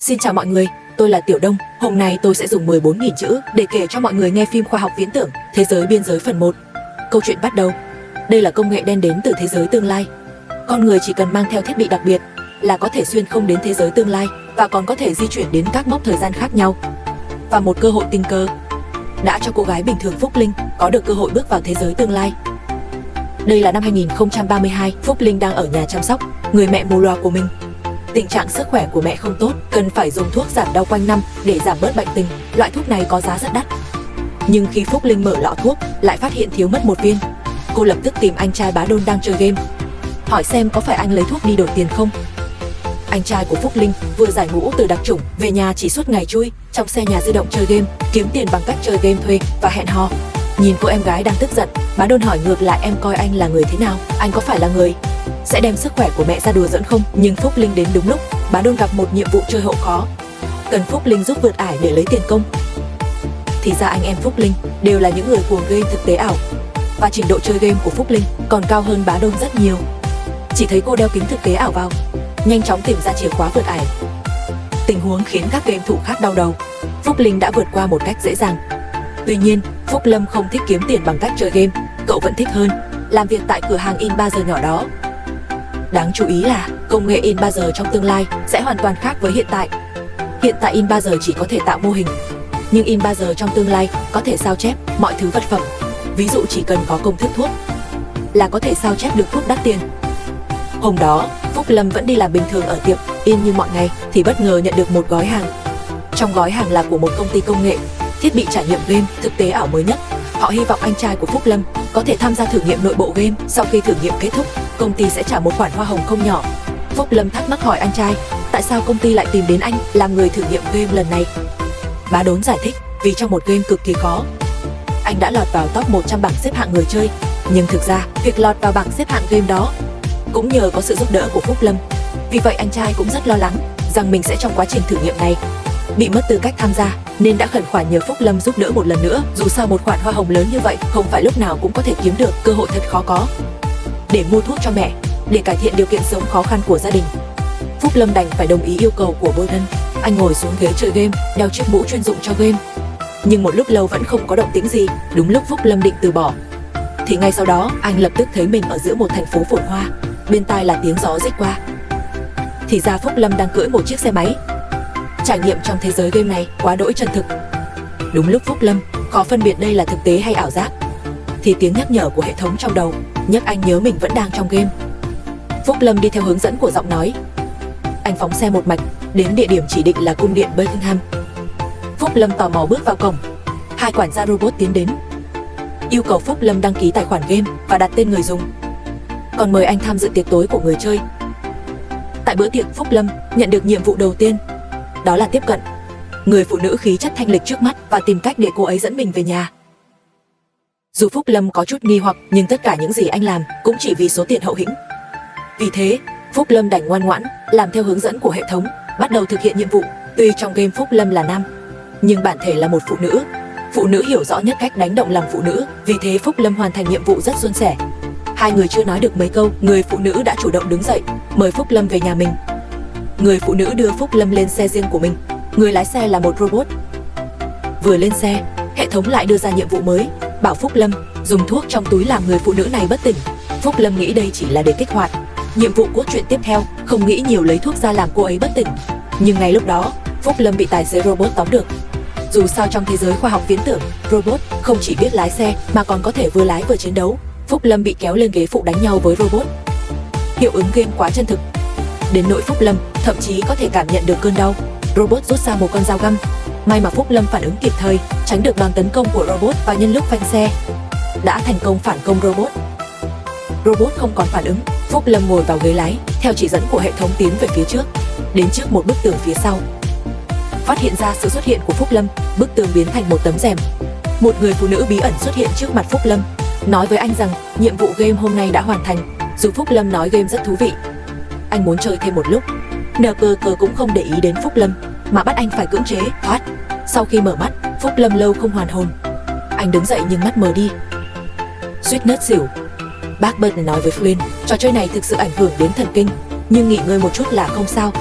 Xin chào mọi người, tôi là Tiểu Đông. Hôm nay tôi sẽ dùng 14.000 chữ để kể cho mọi người nghe phim khoa học viễn tưởng Thế giới biên giới phần 1. Câu chuyện bắt đầu. Đây là công nghệ đen đến từ thế giới tương lai. Con người chỉ cần mang theo thiết bị đặc biệt là có thể xuyên không đến thế giới tương lai và còn có thể di chuyển đến các mốc thời gian khác nhau. Và một cơ hội tình cờ đã cho cô gái bình thường Phúc Linh có được cơ hội bước vào thế giới tương lai. Đây là năm 2032, Phúc Linh đang ở nhà chăm sóc người mẹ mù lòa của mình. Tình trạng sức khỏe của mẹ không tốt, cần phải dùng thuốc giảm đau quanh năm để giảm bớt bệnh tình. Loại thuốc này có giá rất đắt. Nhưng khi Phúc Linh mở lọ thuốc, lại phát hiện thiếu mất một viên. Cô lập tức tìm anh trai Bá Đôn đang chơi game, hỏi xem có phải anh lấy thuốc đi đổi tiền không. Anh trai của Phúc Linh vừa giải ngũ từ đặc chủng, về nhà chỉ suốt ngày chui trong xe nhà di động chơi game, kiếm tiền bằng cách chơi game thuê và hẹn hò. Nhìn cô em gái đang tức giận, Bá Đôn hỏi ngược lại, em coi anh là người thế nào? Anh có phải là người sẽ đem sức khỏe của mẹ ra đùa giỡn không? Nhưng Phúc Linh đến đúng lúc. Bá Đôn gặp một nhiệm vụ chơi hộ khó, cần Phúc Linh giúp vượt ải để lấy tiền công. Thì ra anh em Phúc Linh đều là những người cuồng game thực tế ảo, và trình độ chơi game của Phúc Linh còn cao hơn Bá Đôn rất nhiều. Chỉ thấy cô đeo kính thực tế ảo vào, nhanh chóng tìm ra chìa khóa vượt ải. Tình huống khiến các game thủ khác đau đầu. Phúc Linh đã vượt qua một cách dễ dàng. Tuy nhiên, Phúc Lâm không thích kiếm tiền bằng cách chơi game, cậu vẫn thích hơn làm việc tại cửa hàng in 3 giờ nhỏ đó. Đáng chú ý là công nghệ in 3 giờ trong tương lai sẽ hoàn toàn khác với hiện tại. Hiện tại in 3 giờ chỉ có thể tạo mô hình, nhưng in 3 giờ trong tương lai có thể sao chép mọi thứ vật phẩm. Ví dụ chỉ cần có công thức thuốc là có thể sao chép được thuốc đắt tiền. Hôm đó, Phúc Lâm vẫn đi làm bình thường ở tiệm in như mọi ngày thì bất ngờ nhận được một gói hàng. Trong gói hàng là của một công ty công nghệ, thiết bị trải nghiệm game thực tế ảo mới nhất. Họ hy vọng anh trai của Phúc Lâm có thể tham gia thử nghiệm nội bộ game. Sau khi thử nghiệm kết thúc, công ty sẽ trả một khoản hoa hồng không nhỏ. Phúc Lâm thắc mắc hỏi anh trai, tại sao công ty lại tìm đến anh làm người thử nghiệm game lần này? Bá Đốn giải thích, vì trong một game cực kỳ khó, anh đã lọt vào top 100 bảng xếp hạng người chơi. Nhưng thực ra, việc lọt vào bảng xếp hạng game đó cũng nhờ có sự giúp đỡ của Phúc Lâm. Vì vậy anh trai cũng rất lo lắng rằng mình sẽ trong quá trình thử nghiệm này bị mất tư cách tham gia, nên đã khẩn khoản nhờ Phúc Lâm giúp đỡ một lần nữa. Dù sao một khoản hoa hồng lớn như vậy không phải lúc nào cũng có thể kiếm được, cơ hội thật khó có. Để mua thuốc cho mẹ, để cải thiện điều kiện sống khó khăn của gia đình, Phúc Lâm đành phải đồng ý yêu cầu của Bôi Thân. Anh ngồi xuống ghế chơi game, đeo chiếc mũ chuyên dụng cho game. Nhưng một lúc lâu vẫn không có động tĩnh gì. Đúng lúc Phúc Lâm định từ bỏ, thì ngay sau đó anh lập tức thấy mình ở giữa một thành phố phồn hoa. Bên tai là tiếng gió rít qua. Thì ra Phúc Lâm đang cưỡi một chiếc xe máy. Trải nghiệm trong thế giới game này quá đỗi chân thực. Đúng lúc Phúc Lâm khó phân biệt đây là thực tế hay ảo giác, thì tiếng nhắc nhở của hệ thống trong đầu nhắc anh nhớ mình vẫn đang trong game. Phúc Lâm đi theo hướng dẫn của giọng nói. Anh phóng xe một mạch đến địa điểm chỉ định là cung điện Buckingham. Phúc Lâm tò mò bước vào cổng. Hai quản gia robot tiến đến, yêu cầu Phúc Lâm đăng ký tài khoản game và đặt tên người dùng, còn mời anh tham dự tiệc tối của người chơi. Tại bữa tiệc, Phúc Lâm nhận được nhiệm vụ đầu tiên, đó là tiếp cận người phụ nữ khí chất thanh lịch trước mắt và tìm cách để cô ấy dẫn mình về nhà. Dù Phúc Lâm có chút nghi hoặc, nhưng tất cả những gì anh làm cũng chỉ vì số tiền hậu hĩnh. Vì thế, Phúc Lâm đành ngoan ngoãn làm theo hướng dẫn của hệ thống, bắt đầu thực hiện nhiệm vụ. Tuy trong game Phúc Lâm là nam, nhưng bản thể là một phụ nữ. Phụ nữ hiểu rõ nhất cách đánh động lòng phụ nữ, vì thế Phúc Lâm hoàn thành nhiệm vụ rất suôn sẻ. Hai người chưa nói được mấy câu, người phụ nữ đã chủ động đứng dậy mời Phúc Lâm về nhà mình. Người phụ nữ đưa Phúc Lâm lên xe riêng của mình. Người lái xe là một robot. Vừa lên xe, hệ thống lại đưa ra nhiệm vụ mới, bảo Phúc Lâm dùng thuốc trong túi làm người phụ nữ này bất tỉnh. Phúc Lâm nghĩ đây chỉ là để kích hoạt nhiệm vụ cốt truyện tiếp theo, không nghĩ nhiều lấy thuốc ra làm cô ấy bất tỉnh. Nhưng ngay lúc đó, Phúc Lâm bị tài xế robot tóm được. Dù sao trong thế giới khoa học viễn tưởng, robot không chỉ biết lái xe mà còn có thể vừa lái vừa chiến đấu. Phúc Lâm bị kéo lên ghế phụ đánh nhau với robot. Hiệu ứng game quá chân thực, đến nỗi Phúc Lâm thậm chí có thể cảm nhận được cơn đau. Robot rút ra một con dao găm. May mà Phúc Lâm phản ứng kịp thời, tránh được đòn tấn công của robot, và nhân lúc phanh xe đã thành công phản công robot. Robot không còn phản ứng. Phúc Lâm ngồi vào ghế lái, theo chỉ dẫn của hệ thống tiến về phía trước, đến trước một bức tường phía sau. Phát hiện ra sự xuất hiện của Phúc Lâm, bức tường biến thành một tấm rèm. Một người phụ nữ bí ẩn xuất hiện trước mặt Phúc Lâm, nói với anh rằng nhiệm vụ game hôm nay đã hoàn thành. Dù Phúc Lâm nói game rất thú vị, anh muốn chơi thêm một lúc, NPC cũng không để ý đến Phúc Lâm mà bắt anh phải cưỡng chế thoát. Sau khi mở mắt, Phúc Lâm lâu không hoàn hồn. Anh đứng dậy nhưng mắt mờ đi, suýt ngất xỉu. Bác Bert nói với Flynn, trò chơi này thực sự ảnh hưởng đến thần kinh, nhưng nghỉ ngơi một chút là không sao.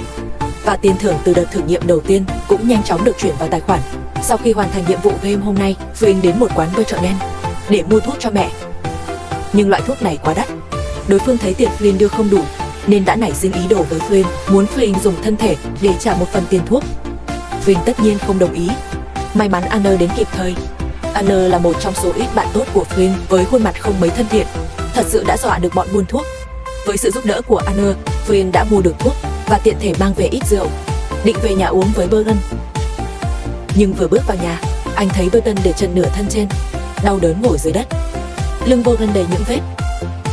và tiền thưởng từ đợt thử nghiệm đầu tiên cũng nhanh chóng được chuyển vào tài khoản. Sau khi hoàn thành nhiệm vụ game hôm nay, Flynn đến một quán bơ chợ đen để mua thuốc cho mẹ. Nhưng loại thuốc này quá đắt. Đối phương thấy tiền Flynn đưa không đủ nên đã nảy sinh ý đồ với Flynn, muốn Flynn dùng thân thể để trả một phần tiền thuốc. Flynn tất nhiên không đồng ý. May mắn Anna đến kịp thời. Anna là một trong số ít bạn tốt của Flynn với khuôn mặt không mấy thân thiện, thật sự đã dọa được bọn buôn thuốc. Với sự giúp đỡ của Anna, Flynn đã mua được thuốc và tiện thể mang về ít rượu, định về nhà uống với Burton. Nhưng vừa bước vào nhà, anh thấy Burton để trần nửa thân trên, đau đớn ngồi dưới đất. Lưng Burton đầy những vết,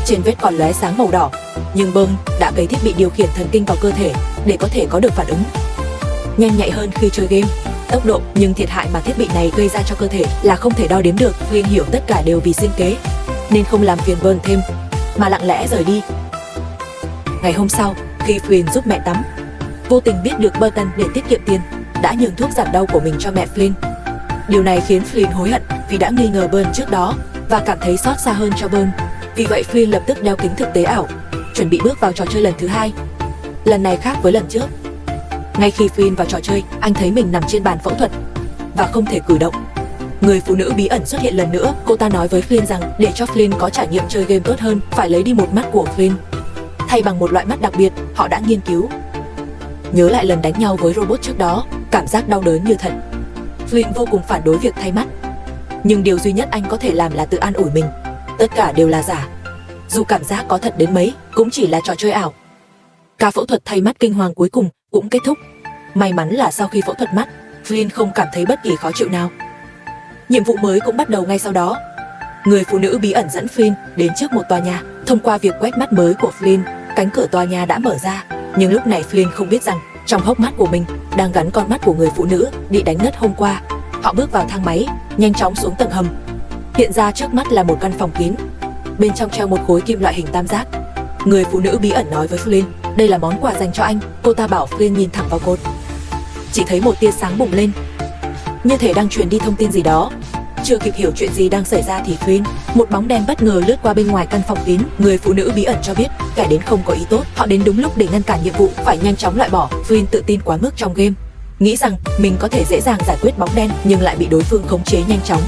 trên vết còn lóe sáng màu đỏ, nhưng Burton đã cấy thiết bị điều khiển thần kinh vào cơ thể để có thể có được phản ứng nhanh nhạy hơn khi chơi game. Tốc độ, nhưng thiệt hại mà thiết bị này gây ra cho cơ thể là không thể đo đếm được. Flynn hiểu tất cả đều vì sinh kế, nên không làm phiền Burton thêm, mà lặng lẽ rời đi. Ngày hôm sau, khi Flynn giúp mẹ tắm, vô tình biết được Burton để tiết kiệm tiền đã nhường thuốc giảm đau của mình cho mẹ Flynn. Điều này khiến Flynn hối hận vì đã nghi ngờ Burton trước đó và cảm thấy xót xa hơn cho Burton. Vì vậy Flynn lập tức đeo kính thực tế ảo, chuẩn bị bước vào trò chơi lần thứ hai. Lần này khác với lần trước. Ngay khi Flynn vào trò chơi, anh thấy mình nằm trên bàn phẫu thuật và không thể cử động. Người phụ nữ bí ẩn xuất hiện lần nữa. Cô ta nói với Flynn rằng để cho Flynn có trải nghiệm chơi game tốt hơn, phải lấy đi một mắt của Flynn, thay bằng một loại mắt đặc biệt họ đã nghiên cứu. Nhớ lại lần đánh nhau với robot trước đó, cảm giác đau đớn như thật. Flynn vô cùng phản đối việc thay mắt, nhưng điều duy nhất anh có thể làm là tự an ủi mình, tất cả đều là giả. Dù cảm giác có thật đến mấy, cũng chỉ là trò chơi ảo. Ca phẫu thuật thay mắt kinh hoàng cuối cùng cũng kết thúc. May mắn là sau khi phẫu thuật mắt, Flynn không cảm thấy bất kỳ khó chịu nào. Nhiệm vụ mới cũng bắt đầu ngay sau đó. Người phụ nữ bí ẩn dẫn Flynn đến trước một tòa nhà. Thông qua việc quét mắt mới của Flynn, cánh cửa tòa nhà đã mở ra. Nhưng lúc này Flynn không biết rằng trong hốc mắt của mình đang gắn con mắt của người phụ nữ bị đánh nứt hôm qua. Họ bước vào thang máy, nhanh chóng xuống tầng hầm. Hiện ra trước mắt là một căn phòng kín. Bên trong treo một khối kim loại hình tam giác. Người phụ nữ bí ẩn nói với Flynn, đây là món quà dành cho anh. Cô ta bảo Flynn nhìn thẳng vào cột. Chỉ thấy một tia sáng bùng lên, như thể đang truyền đi thông tin gì đó. Chưa kịp hiểu chuyện gì đang xảy ra thì Flynn, một bóng đen bất ngờ lướt qua bên ngoài căn phòng kín. Người phụ nữ bí ẩn cho biết kẻ đến không có ý tốt, họ đến đúng lúc để ngăn cản nhiệm vụ, phải nhanh chóng loại bỏ. Flynn tự tin quá mức trong game, nghĩ rằng mình có thể dễ dàng giải quyết bóng đen, nhưng lại bị đối phương khống chế nhanh chóng.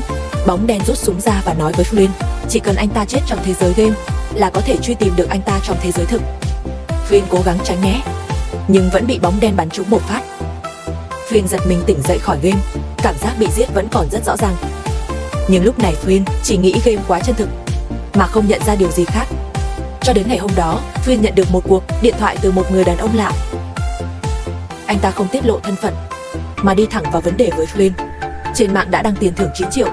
Bóng đen rút súng ra và nói với Flynn, chỉ cần anh ta chết trong thế giới game là có thể truy tìm được anh ta trong thế giới thực. Flynn cố gắng tránh né, nhưng vẫn bị bóng đen bắn trúng một phát. Flynn giật mình tỉnh dậy khỏi game, cảm giác bị giết vẫn còn rất rõ ràng. Nhưng lúc này Flynn chỉ nghĩ game quá chân thực, mà không nhận ra điều gì khác. Cho đến ngày hôm đó, Flynn nhận được một cuộc điện thoại từ một người đàn ông lạ. Anh ta không tiết lộ thân phận, mà đi thẳng vào vấn đề với Flynn. Trên mạng đã đăng tiền thưởng 9 triệu.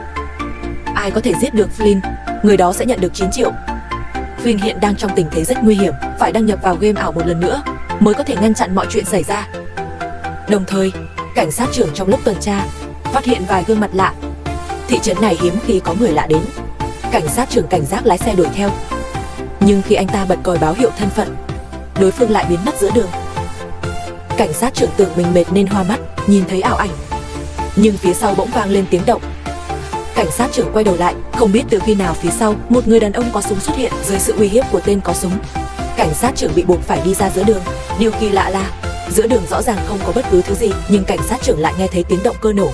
Ai có thể giết được Flynn, người đó sẽ nhận được 9 triệu. Flynn hiện đang trong tình thế rất nguy hiểm, phải đăng nhập vào game ảo một lần nữa mới có thể ngăn chặn mọi chuyện xảy ra. Đồng thời, cảnh sát trưởng trong lúc tuần tra phát hiện vài gương mặt lạ. Thị trấn này hiếm khi có người lạ đến. Cảnh sát trưởng cảnh giác lái xe đuổi theo. Nhưng khi anh ta bật còi báo hiệu thân phận, đối phương lại biến mất giữa đường. Cảnh sát trưởng tưởng mình mệt nên hoa mắt, nhìn thấy ảo ảnh. Nhưng phía sau bỗng vang lên tiếng động. Cảnh sát trưởng quay đầu lại, không biết từ khi nào phía sau một người đàn ông có súng xuất hiện. Dưới sự uy hiếp của tên có súng, cảnh sát trưởng bị buộc phải đi ra giữa đường. Điều kỳ lạ là giữa đường rõ ràng không có bất cứ thứ gì, nhưng cảnh sát trưởng lại nghe thấy tiếng động cơ nổ.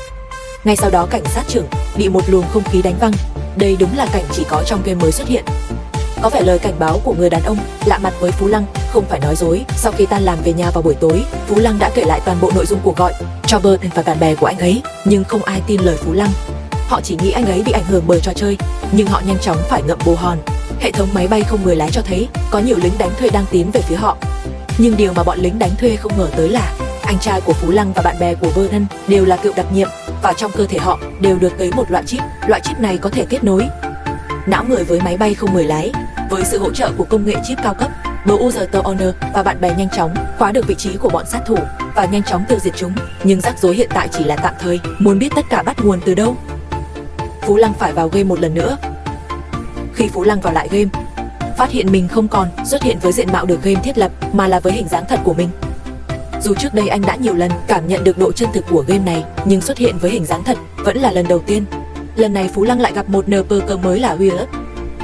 Ngay sau đó cảnh sát trưởng bị một luồng không khí đánh văng. Đây đúng là cảnh chỉ có trong game mới xuất hiện. Có vẻ lời cảnh báo của người đàn ông lạ mặt với Phú Lăng không phải nói dối. Sau khi tan làm về nhà vào buổi tối, Phú Lăng đã kể lại toàn bộ nội dung cuộc gọi cho Burton và bạn bè của anh ấy, nhưng không ai tin lời Phú Lăng. Họ chỉ nghĩ anh ấy bị ảnh hưởng bởi trò chơi, nhưng họ nhanh chóng phải ngậm bồ hòn. Hệ thống máy bay không người lái cho thấy có nhiều lính đánh thuê đang tiến về phía họ. Nhưng điều mà bọn lính đánh thuê không ngờ tới là anh trai của Phú Lăng và bạn bè của Burton đều là cựu đặc nhiệm, và trong cơ thể họ đều được cấy một loại chip. Loại chip này có thể kết nối não người với máy bay không người lái. Với sự hỗ trợ của công nghệ chip cao cấp, Bowser Honor và bạn bè nhanh chóng khóa được vị trí của bọn sát thủ và nhanh chóng tiêu diệt chúng. Nhưng rắc rối hiện tại chỉ là tạm thời. Muốn biết tất cả bắt nguồn từ đâu, Phú Lăng phải vào game một lần nữa. Khi Phú Lăng vào lại game, phát hiện mình không còn xuất hiện với diện mạo được game thiết lập, mà là với hình dáng thật của mình. Dù trước đây anh đã nhiều lần cảm nhận được độ chân thực của game này, nhưng xuất hiện với hình dáng thật vẫn là lần đầu tiên. Lần này Phú Lăng lại gặp một NPC mới là Weir,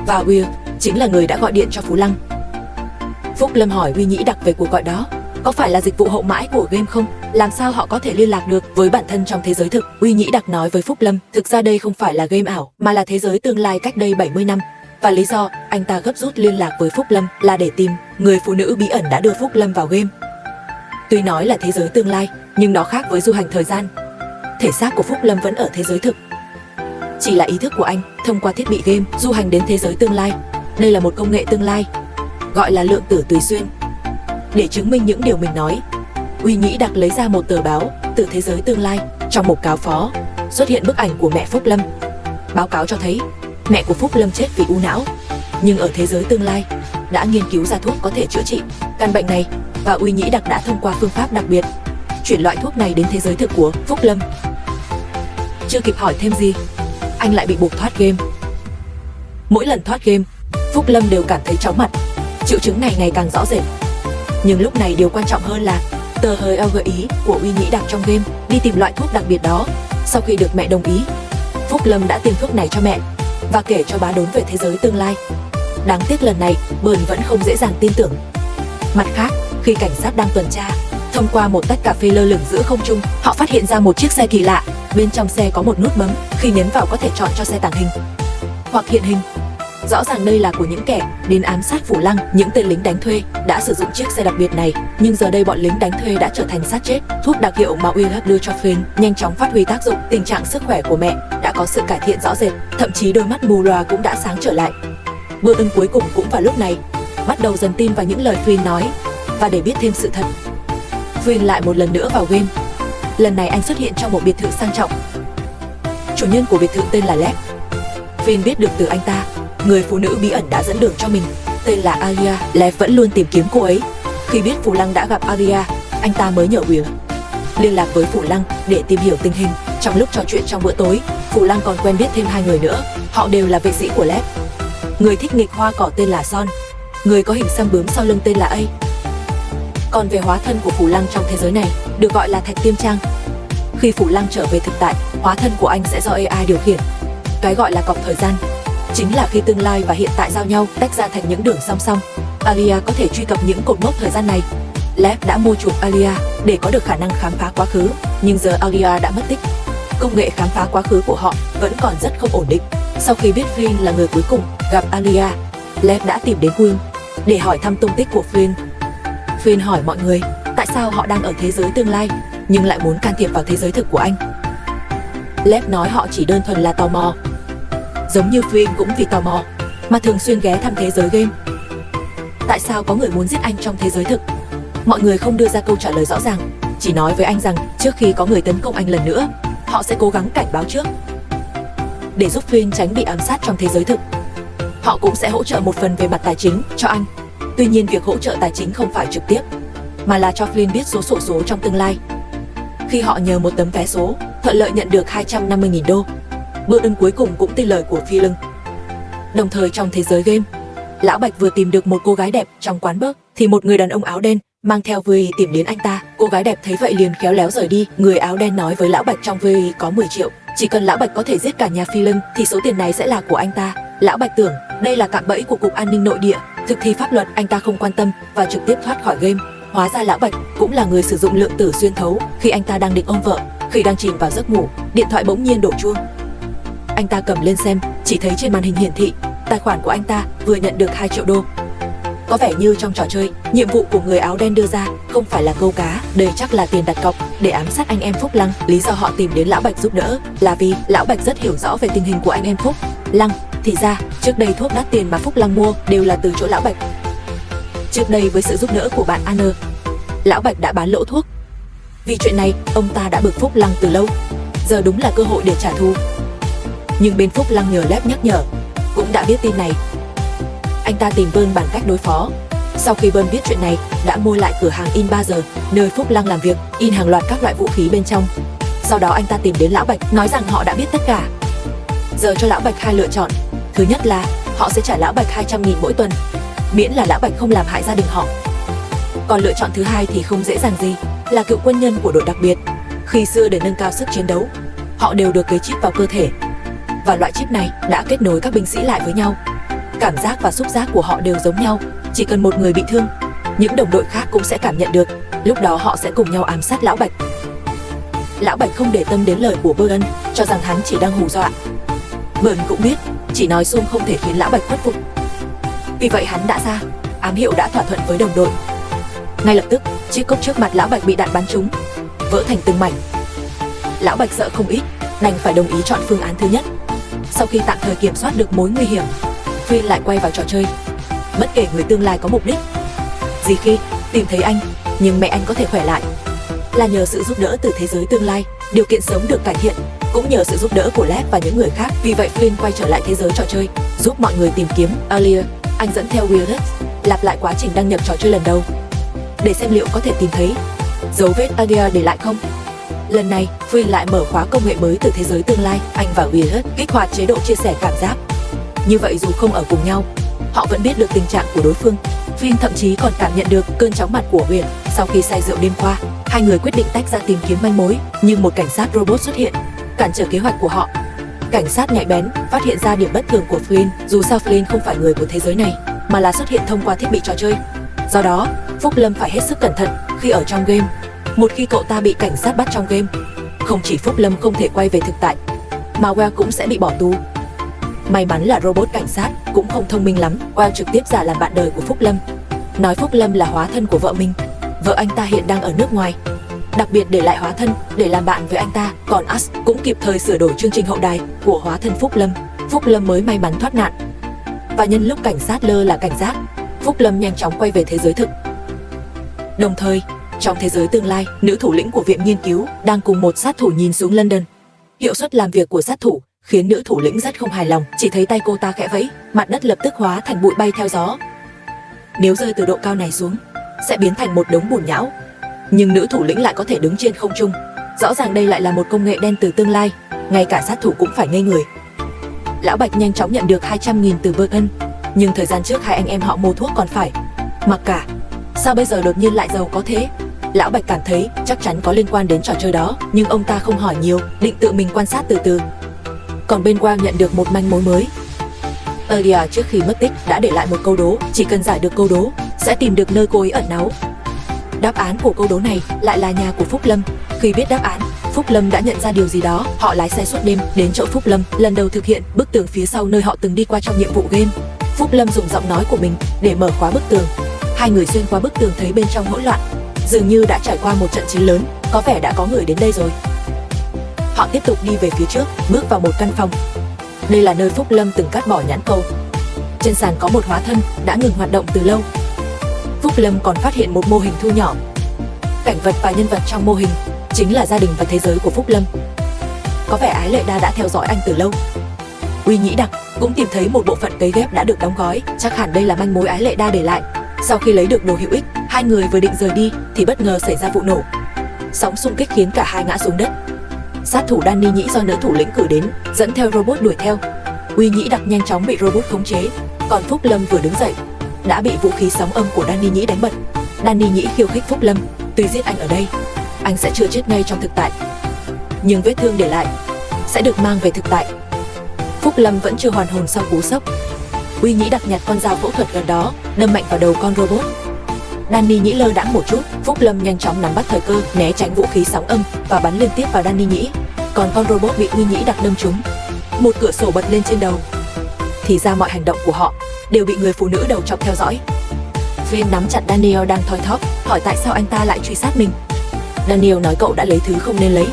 và Weir chính là người đã gọi điện cho Phú Lăng. Phúc Lâm hỏi Uy Nhĩ Đặc về cuộc gọi đó. Có phải là dịch vụ hậu mãi của game không? Làm sao họ có thể liên lạc được với bản thân trong thế giới thực? Uy Nhĩ Đặc nói với Phúc Lâm, thực ra đây không phải là game ảo, mà là thế giới tương lai cách đây 70 năm. Và lý do anh ta gấp rút liên lạc với Phúc Lâm là để tìm người phụ nữ bí ẩn đã đưa Phúc Lâm vào game. Tuy nói là thế giới tương lai, nhưng nó khác với du hành thời gian. Thể xác của Phúc Lâm vẫn ở thế giới thực. Chỉ là ý thức của anh thông qua thiết bị game du hành đến thế giới tương lai. Đây là một công nghệ tương lai, gọi là lượng tử tùy xuyên. Để chứng minh những điều mình nói, Uy Nhĩ Đặc lấy ra một tờ báo từ thế giới tương lai. Trong mục cáo phó xuất hiện bức ảnh của mẹ Phúc Lâm. Báo cáo cho thấy mẹ của Phúc Lâm chết vì u não, nhưng ở thế giới tương lai đã nghiên cứu ra thuốc có thể chữa trị căn bệnh này, và Uy Nhĩ Đặc đã thông qua phương pháp đặc biệt chuyển loại thuốc này đến thế giới thực của Phúc Lâm. Chưa kịp hỏi thêm gì, anh lại bị buộc thoát game. Mỗi lần thoát game, Phúc Lâm đều cảm thấy chóng mặt. Triệu chứng này ngày càng rõ rệt. Nhưng lúc này điều quan trọng hơn là tờ hời gợi ý của Uy Nhĩ Đặc trong game đi tìm loại thuốc đặc biệt đó. Sau khi được mẹ đồng ý, Phúc Lâm đã tiêm thuốc này cho mẹ và kể cho bá đốn về thế giới tương lai. Đáng tiếc lần này Bờn vẫn không dễ dàng tin tưởng. Mặt khác, khi cảnh sát đang tuần tra, thông qua một tách cà phê lơ lửng giữa không trung, họ phát hiện ra một chiếc xe kỳ lạ. Bên trong xe có một nút bấm, khi nhấn vào có thể chọn cho xe tàng hình hoặc hiện hình. Rõ ràng đây là của những kẻ đến ám sát Phủ Lăng. Những tên lính đánh thuê đã sử dụng chiếc xe đặc biệt này, nhưng giờ đây bọn lính đánh thuê đã trở thành xác chết. Thuốc đặc hiệu mà Uy đưa cho Flynn nhanh chóng phát huy tác dụng. Tình trạng sức khỏe của mẹ đã có sự cải thiện rõ rệt, thậm chí đôi mắt mù lòa cũng đã sáng trở lại. Bữa ưng cuối cùng cũng vào lúc này bắt đầu dần tin vào những lời Flynn nói. Và để biết thêm sự thật, Flynn lại một lần nữa vào game. Lần này anh xuất hiện trong một biệt thự sang trọng. Chủ nhân của biệt thự tên là Lev. Flynn biết được từ anh ta người phụ nữ bí ẩn đã dẫn đường cho mình tên là Alia. Lev vẫn luôn tìm kiếm cô ấy. Khi biết Phủ Lăng đã gặp Alia, anh ta mới nhờ Will liên lạc với Phủ Lăng để tìm hiểu tình hình. Trong lúc trò chuyện trong bữa tối, Phủ Lăng còn quen biết thêm hai người nữa. Họ đều là vệ sĩ của Lev. Người thích nghịch hoa cỏ tên là Son, người có hình xăm bướm sau lưng tên là A. Còn về hóa thân của Phủ Lăng trong thế giới này được gọi là Thạch Tiêm Trang. Khi Phủ Lăng trở về thực tại, hóa thân của anh sẽ do AI điều khiển. Cái gọi là cọc thời gian chính là khi tương lai và hiện tại giao nhau, tách ra thành những đường song song. Alia có thể truy cập những cột mốc thời gian này. Lev đã mua chuộc Alia để có được khả năng khám phá quá khứ, nhưng giờ Alia đã mất tích. Công nghệ khám phá quá khứ của họ vẫn còn rất không ổn định. Sau khi biết Flynn là người cuối cùng gặp Alia, Lev đã tìm đến Will để hỏi thăm tung tích của Flynn. Flynn hỏi mọi người tại sao họ đang ở thế giới tương lai nhưng lại muốn can thiệp vào thế giới thực của anh. Lev nói họ chỉ đơn thuần là tò mò. Giống như Flynn cũng vì tò mò mà thường xuyên ghé thăm thế giới game. Tại sao có người muốn giết anh trong thế giới thực? Mọi người không đưa ra câu trả lời rõ ràng, chỉ nói với anh rằng trước khi có người tấn công anh lần nữa, họ sẽ cố gắng cảnh báo trước để giúp Flynn tránh bị ám sát trong thế giới thực. Họ cũng sẽ hỗ trợ một phần về mặt tài chính cho anh. Tuy nhiên việc hỗ trợ tài chính không phải trực tiếp, mà là cho Flynn biết số xổ số trong tương lai. Khi họ nhờ một tấm vé số, thuận lợi nhận được 250.000 đô. Bữa ưng cuối cùng cũng tin lời của Phi Lưng. Đồng thời trong thế giới game, Lão Bạch vừa tìm được một cô gái đẹp trong quán bar, thì một người đàn ông áo đen mang theo VI tìm đến anh ta. Cô gái đẹp thấy vậy liền khéo léo rời đi. Người áo đen nói với Lão Bạch trong VI có 10 triệu. Chỉ cần Lão Bạch có thể giết cả nhà Phi Lưng thì số tiền này sẽ là của anh ta. Lão Bạch tưởng đây là cạm bẫy của Cục An ninh Nội địa. Thực thi pháp luật anh ta không quan tâm và trực tiếp thoát khỏi game. Hóa ra Lão Bạch cũng là người sử dụng lượng tử xuyên thấu. Khi anh ta đang định ôm vợ, khi đang chìm vào giấc ngủ, điện thoại bỗng nhiên đổ chuông. Anh ta cầm lên xem, chỉ thấy trên màn hình hiển thị tài khoản của anh ta vừa nhận được 2 triệu đô. Có vẻ như trong trò chơi, nhiệm vụ của người áo đen đưa ra không phải là câu cá, đây chắc là tiền đặt cọc để ám sát anh em Phúc Lăng. Lý do họ tìm đến Lão Bạch giúp đỡ là vì Lão Bạch rất hiểu rõ về tình hình của anh em Phúc Lăng. Thì ra, trước đây thuốc đắt tiền mà Phúc Lăng mua đều là từ chỗ Lão Bạch. Trước đây với sự giúp đỡ của bạn Anna, Lão Bạch đã bán lỗ thuốc. Vì chuyện này, ông ta đã bực Phúc Lăng từ lâu. Giờ đúng là cơ hội để trả thù. Nhưng bên Phúc Lăng nhờ Lev nhắc nhở, cũng đã biết tin này. Anh ta tìm Bơn bàn cách đối phó. Sau khi Bơn biết chuyện này, đã mua lại cửa hàng in 3 giờ, nơi Phúc Lăng làm việc, in hàng loạt các loại vũ khí bên trong. Sau đó anh ta tìm đến Lão Bạch, nói rằng họ đã biết tất cả. Giờ cho Lão Bạch hai lựa chọn. Thứ nhất là họ sẽ trả Lão Bạch 200.000 mỗi tuần, miễn là Lão Bạch không làm hại gia đình họ. Còn lựa chọn thứ hai thì không dễ dàng gì, là cựu quân nhân của đội đặc biệt. Khi xưa để nâng cao sức chiến đấu, họ đều được cấy chip vào cơ thể. Và loại chip này đã kết nối các binh sĩ lại với nhau. Cảm giác và xúc giác của họ đều giống nhau, chỉ cần một người bị thương, những đồng đội khác cũng sẽ cảm nhận được. Lúc đó họ sẽ cùng nhau ám sát Lão Bạch. Lão Bạch không để tâm đến lời của Byrne, cho rằng hắn chỉ đang hù dọa. Byrne cũng biết, chỉ nói suông không thể khiến Lão Bạch khuất phục. Vì vậy hắn đã ra ám hiệu đã thỏa thuận với đồng đội. Ngay lập tức, chiếc cốc trước mặt Lão Bạch bị đạn bắn trúng, vỡ thành từng mảnh. Lão Bạch sợ không ít, đành phải đồng ý chọn phương án thứ nhất. Sau khi tạm thời kiểm soát được mối nguy hiểm, Flynn lại quay vào trò chơi. Bất kể người tương lai có mục đích gì khi tìm thấy anh, nhưng mẹ anh có thể khỏe lại là nhờ sự giúp đỡ từ thế giới tương lai, điều kiện sống được cải thiện, cũng nhờ sự giúp đỡ của Lev và những người khác. Vì vậy Flynn quay trở lại thế giới trò chơi, giúp mọi người tìm kiếm Alia. Anh dẫn theo Willis lặp lại quá trình đăng nhập trò chơi lần đầu để xem liệu có thể tìm thấy dấu vết Alia để lại không. Lần này, Flynn lại mở khóa công nghệ mới từ thế giới tương lai. Anh và Willis kích hoạt chế độ chia sẻ cảm giác. Như vậy dù không ở cùng nhau, họ vẫn biết được tình trạng của đối phương. Flynn thậm chí còn cảm nhận được cơn chóng mặt của Huyền. Sau khi say rượu đêm qua, hai người quyết định tách ra tìm kiếm manh mối, nhưng một cảnh sát robot xuất hiện, cản trở kế hoạch của họ. Cảnh sát nhạy bén phát hiện ra điểm bất thường của Flynn. Dù sao Flynn không phải người của thế giới này, mà là xuất hiện thông qua thiết bị trò chơi. Do đó, Phúc Lâm phải hết sức cẩn thận khi ở trong game. Một khi cậu ta bị cảnh sát bắt trong game, không chỉ Phúc Lâm không thể quay về thực tại, mà Well cũng sẽ bị bỏ tù. May mắn là robot cảnh sát cũng không thông minh lắm. Well trực tiếp giả làm bạn đời của Phúc Lâm, nói Phúc Lâm là hóa thân của vợ mình. Vợ anh ta hiện đang ở nước ngoài, đặc biệt để lại hóa thân để làm bạn với anh ta. Còn Ash cũng kịp thời sửa đổi chương trình hậu đài của hóa thân Phúc Lâm. Phúc Lâm mới may mắn thoát nạn. Và nhân lúc cảnh sát lơ là cảnh giác, Phúc Lâm nhanh chóng quay về thế giới thực. Đồng thời, trong thế giới tương lai, nữ thủ lĩnh của viện nghiên cứu đang cùng một sát thủ nhìn xuống London. Hiệu suất làm việc của sát thủ khiến nữ thủ lĩnh rất không hài lòng. Chỉ thấy tay cô ta khẽ vẫy, mặt đất lập tức hóa thành bụi bay theo gió. Nếu rơi từ độ cao này xuống, sẽ biến thành một đống bùn nhão. Nhưng nữ thủ lĩnh lại có thể đứng trên không trung. Rõ ràng đây lại là một công nghệ đen từ tương lai. Ngay cả sát thủ cũng phải ngây người. Lão Bạch nhanh chóng nhận được 200.000 từ Byrne, nhưng thời gian trước hai anh em họ mua thuốc còn phải mặc cả. Sao bây giờ đột nhiên lại giàu có thế? Lão Bạch cảm thấy chắc chắn có liên quan đến trò chơi đó, nhưng ông ta không hỏi nhiều, định tự mình quan sát từ từ. Còn bên Quang nhận được một manh mối mới. Alia trước khi mất tích đã để lại một câu đố, chỉ cần giải được câu đố sẽ tìm được nơi cô ấy ẩn náu. Đáp án của câu đố này lại là nhà của Phúc Lâm. Khi biết đáp án, Phúc Lâm đã nhận ra điều gì đó. Họ lái xe suốt đêm đến chỗ Phúc Lâm, lần đầu thực hiện bức tường phía sau nơi họ từng đi qua trong nhiệm vụ game. Phúc Lâm dùng giọng nói của mình để mở khóa bức tường. Hai người xuyên qua bức tường thấy bên trong hỗn loạn, dường như đã trải qua một trận chiến lớn, có vẻ đã có người đến đây rồi. Họ tiếp tục đi về phía trước, bước vào một căn phòng. Đây là nơi Phúc Lâm từng cắt bỏ nhãn cầu. Trên sàn có một hóa thân đã ngừng hoạt động từ lâu. Phúc Lâm còn phát hiện một mô hình thu nhỏ. Cảnh vật và nhân vật trong mô hình chính là gia đình và thế giới của Phúc Lâm. Có vẻ Ái Lệ Đa đã theo dõi anh từ lâu. Uy Nhĩ Đặc cũng tìm thấy một bộ phận cấy ghép đã được đóng gói, chắc hẳn đây là manh mối Ái Lệ Đa để lại. Sau khi lấy được đồ hữu ích, hai người vừa định rời đi thì bất ngờ xảy ra vụ nổ. Sóng xung kích khiến cả hai ngã xuống đất. Sát thủ Danny Nhĩ do nữ thủ lĩnh cử đến, dẫn theo robot đuổi theo. Uy Nhĩ Đặc nhanh chóng bị robot khống chế, còn Phúc Lâm vừa đứng dậy đã bị vũ khí sóng âm của Danny Nhĩ đánh bật. Danny Nhĩ khiêu khích Phúc Lâm, tuy giết anh ở đây, anh sẽ chưa chết ngay trong thực tại, nhưng vết thương để lại sẽ được mang về thực tại. Phúc Lâm vẫn chưa hoàn hồn sau cú sốc. Uy Nhĩ Đặc nhặt con dao phẫu thuật gần đó, đâm mạnh vào đầu con robot. Danny Nhĩ lơ đãng một chút, Phúc Lâm nhanh chóng nắm bắt thời cơ, né tránh vũ khí sóng âm và bắn liên tiếp vào Danny Nhĩ. Còn con robot bị Uy Nhĩ Đặc đâm trúng, một cửa sổ bật lên trên đầu. Thì ra mọi hành động của họ đều bị người phụ nữ đầu chọc theo dõi. Flynn nắm chặt Daniel đang thoi thóp, hỏi tại sao anh ta lại truy sát mình. Daniel nói cậu đã lấy thứ không nên lấy,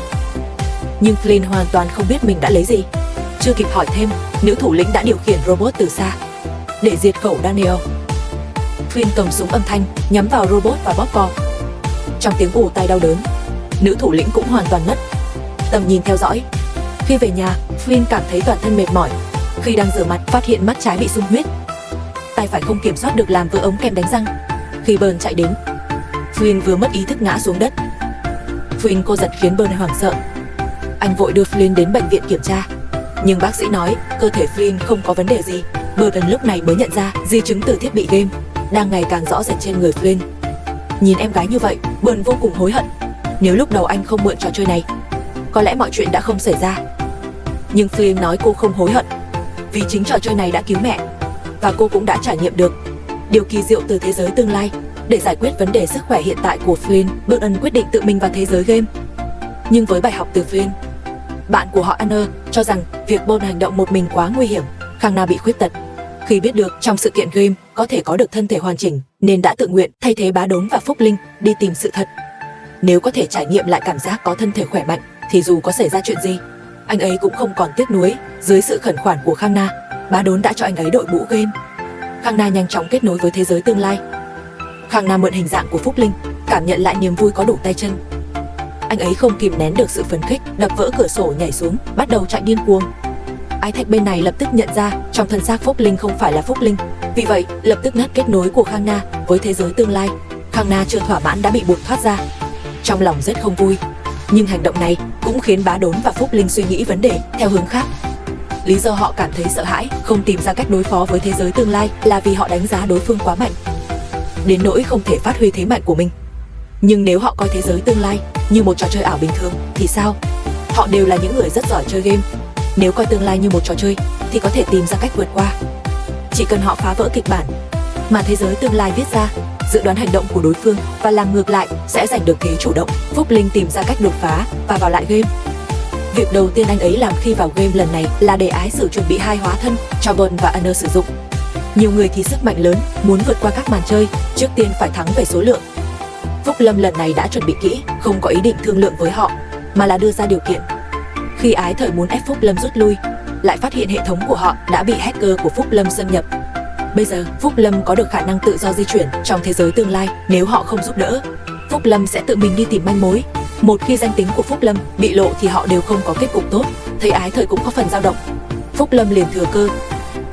nhưng Flynn hoàn toàn không biết mình đã lấy gì. Chưa kịp hỏi thêm, nữ thủ lĩnh đã điều khiển robot từ xa để diệt khẩu Daniel. Flynn cầm súng âm thanh nhắm vào robot và bóp cò. Trong tiếng ù tai đau đớn, nữ thủ lĩnh cũng hoàn toàn mất tầm nhìn theo dõi. Khi về nhà, Flynn cảm thấy toàn thân mệt mỏi. Khi đang rửa mặt, phát hiện mắt trái bị sung huyết, tay phải không kiểm soát được làm vỡ ống kem đánh răng. Khi Byrne chạy đến, Flynn vừa mất ý thức ngã xuống đất. Flynn cô giật khiến Byrne hoảng sợ. Anh vội đưa Flynn đến bệnh viện kiểm tra, nhưng bác sĩ nói cơ thể Flynn không có vấn đề gì. Byrne lúc này mới nhận ra di chứng từ thiết bị game đang ngày càng rõ rệt trên người Flynn. Nhìn em gái như vậy, Byrne vô cùng hối hận. Nếu lúc đầu anh không mượn trò chơi này, có lẽ mọi chuyện đã không xảy ra. Nhưng Flynn nói cô không hối hận, vì chính trò chơi này đã cứu mẹ, và cô cũng đã trải nghiệm được điều kỳ diệu từ thế giới tương lai. để giải quyết vấn đề sức khỏe hiện tại của Flynn, Burton quyết định tự mình vào thế giới game. Nhưng với bài học từ Flynn, bạn của họ Anna cho rằng việc Bond hành động một mình quá nguy hiểm. Khang Na bị khuyết tật. Khi biết được trong sự kiện game có thể có được thân thể hoàn chỉnh, nên đã tự nguyện thay thế Bá Đốn và Phúc Linh đi tìm sự thật. Nếu có thể trải nghiệm lại cảm giác có thân thể khỏe mạnh, thì dù có xảy ra chuyện gì, anh ấy cũng không còn tiếc nuối. Dưới sự khẩn khoản của Khang Na, Bá Đốn đã cho anh ấy đội mũ game. Khang Na nhanh chóng kết nối với thế giới tương lai. Khang Na mượn hình dạng của Phúc Linh, cảm nhận lại niềm vui có đủ tay chân. Anh ấy không kìm nén được sự phấn khích, đập vỡ cửa sổ nhảy xuống, bắt đầu chạy điên cuồng. Ái Thạch bên này lập tức nhận ra trong thân xác Phúc Linh không phải là Phúc Linh, vì vậy lập tức ngắt kết nối của Khang Na với thế giới tương lai. Khang Na chưa thỏa mãn đã bị buộc thoát ra, trong lòng rất không vui. Nhưng hành động này cũng khiến Bá Đốn và Phúc Linh suy nghĩ vấn đề theo hướng khác. Lý do họ cảm thấy sợ hãi, không tìm ra cách đối phó với thế giới tương lai là vì họ đánh giá đối phương quá mạnh, đến nỗi không thể phát huy thế mạnh của mình. Nhưng nếu họ coi thế giới tương lai như một trò chơi ảo bình thường thì sao? Họ đều là những người rất giỏi chơi game. Nếu coi tương lai như một trò chơi thì có thể tìm ra cách vượt qua. Chỉ cần họ phá vỡ kịch bản mà thế giới tương lai viết ra, dự đoán hành động của đối phương và làm ngược lại, sẽ giành được thế chủ động. Phúc Linh tìm ra cách đột phá và vào lại game. Việc đầu tiên anh ấy làm khi vào game lần này là để Ái Sử chuẩn bị 2 hóa thân cho Bond và Anna sử dụng. Nhiều người thì sức mạnh lớn, muốn vượt qua các màn chơi, trước tiên phải thắng về số lượng. Phúc Lâm lần này đã chuẩn bị kỹ, không có ý định thương lượng với họ, mà là đưa ra điều kiện. Khi Ái Thời muốn ép Phúc Lâm rút lui, lại phát hiện hệ thống của họ đã bị hacker của Phúc Lâm xâm nhập. Bây giờ Phúc Lâm có được khả năng tự do di chuyển trong thế giới tương lai. Nếu họ không giúp đỡ, Phúc Lâm sẽ tự mình đi tìm manh mối. Một khi danh tính của Phúc Lâm bị lộ thì họ đều không có kết cục tốt. Thấy Ái Thời cũng có phần dao động, Phúc Lâm liền thừa cơ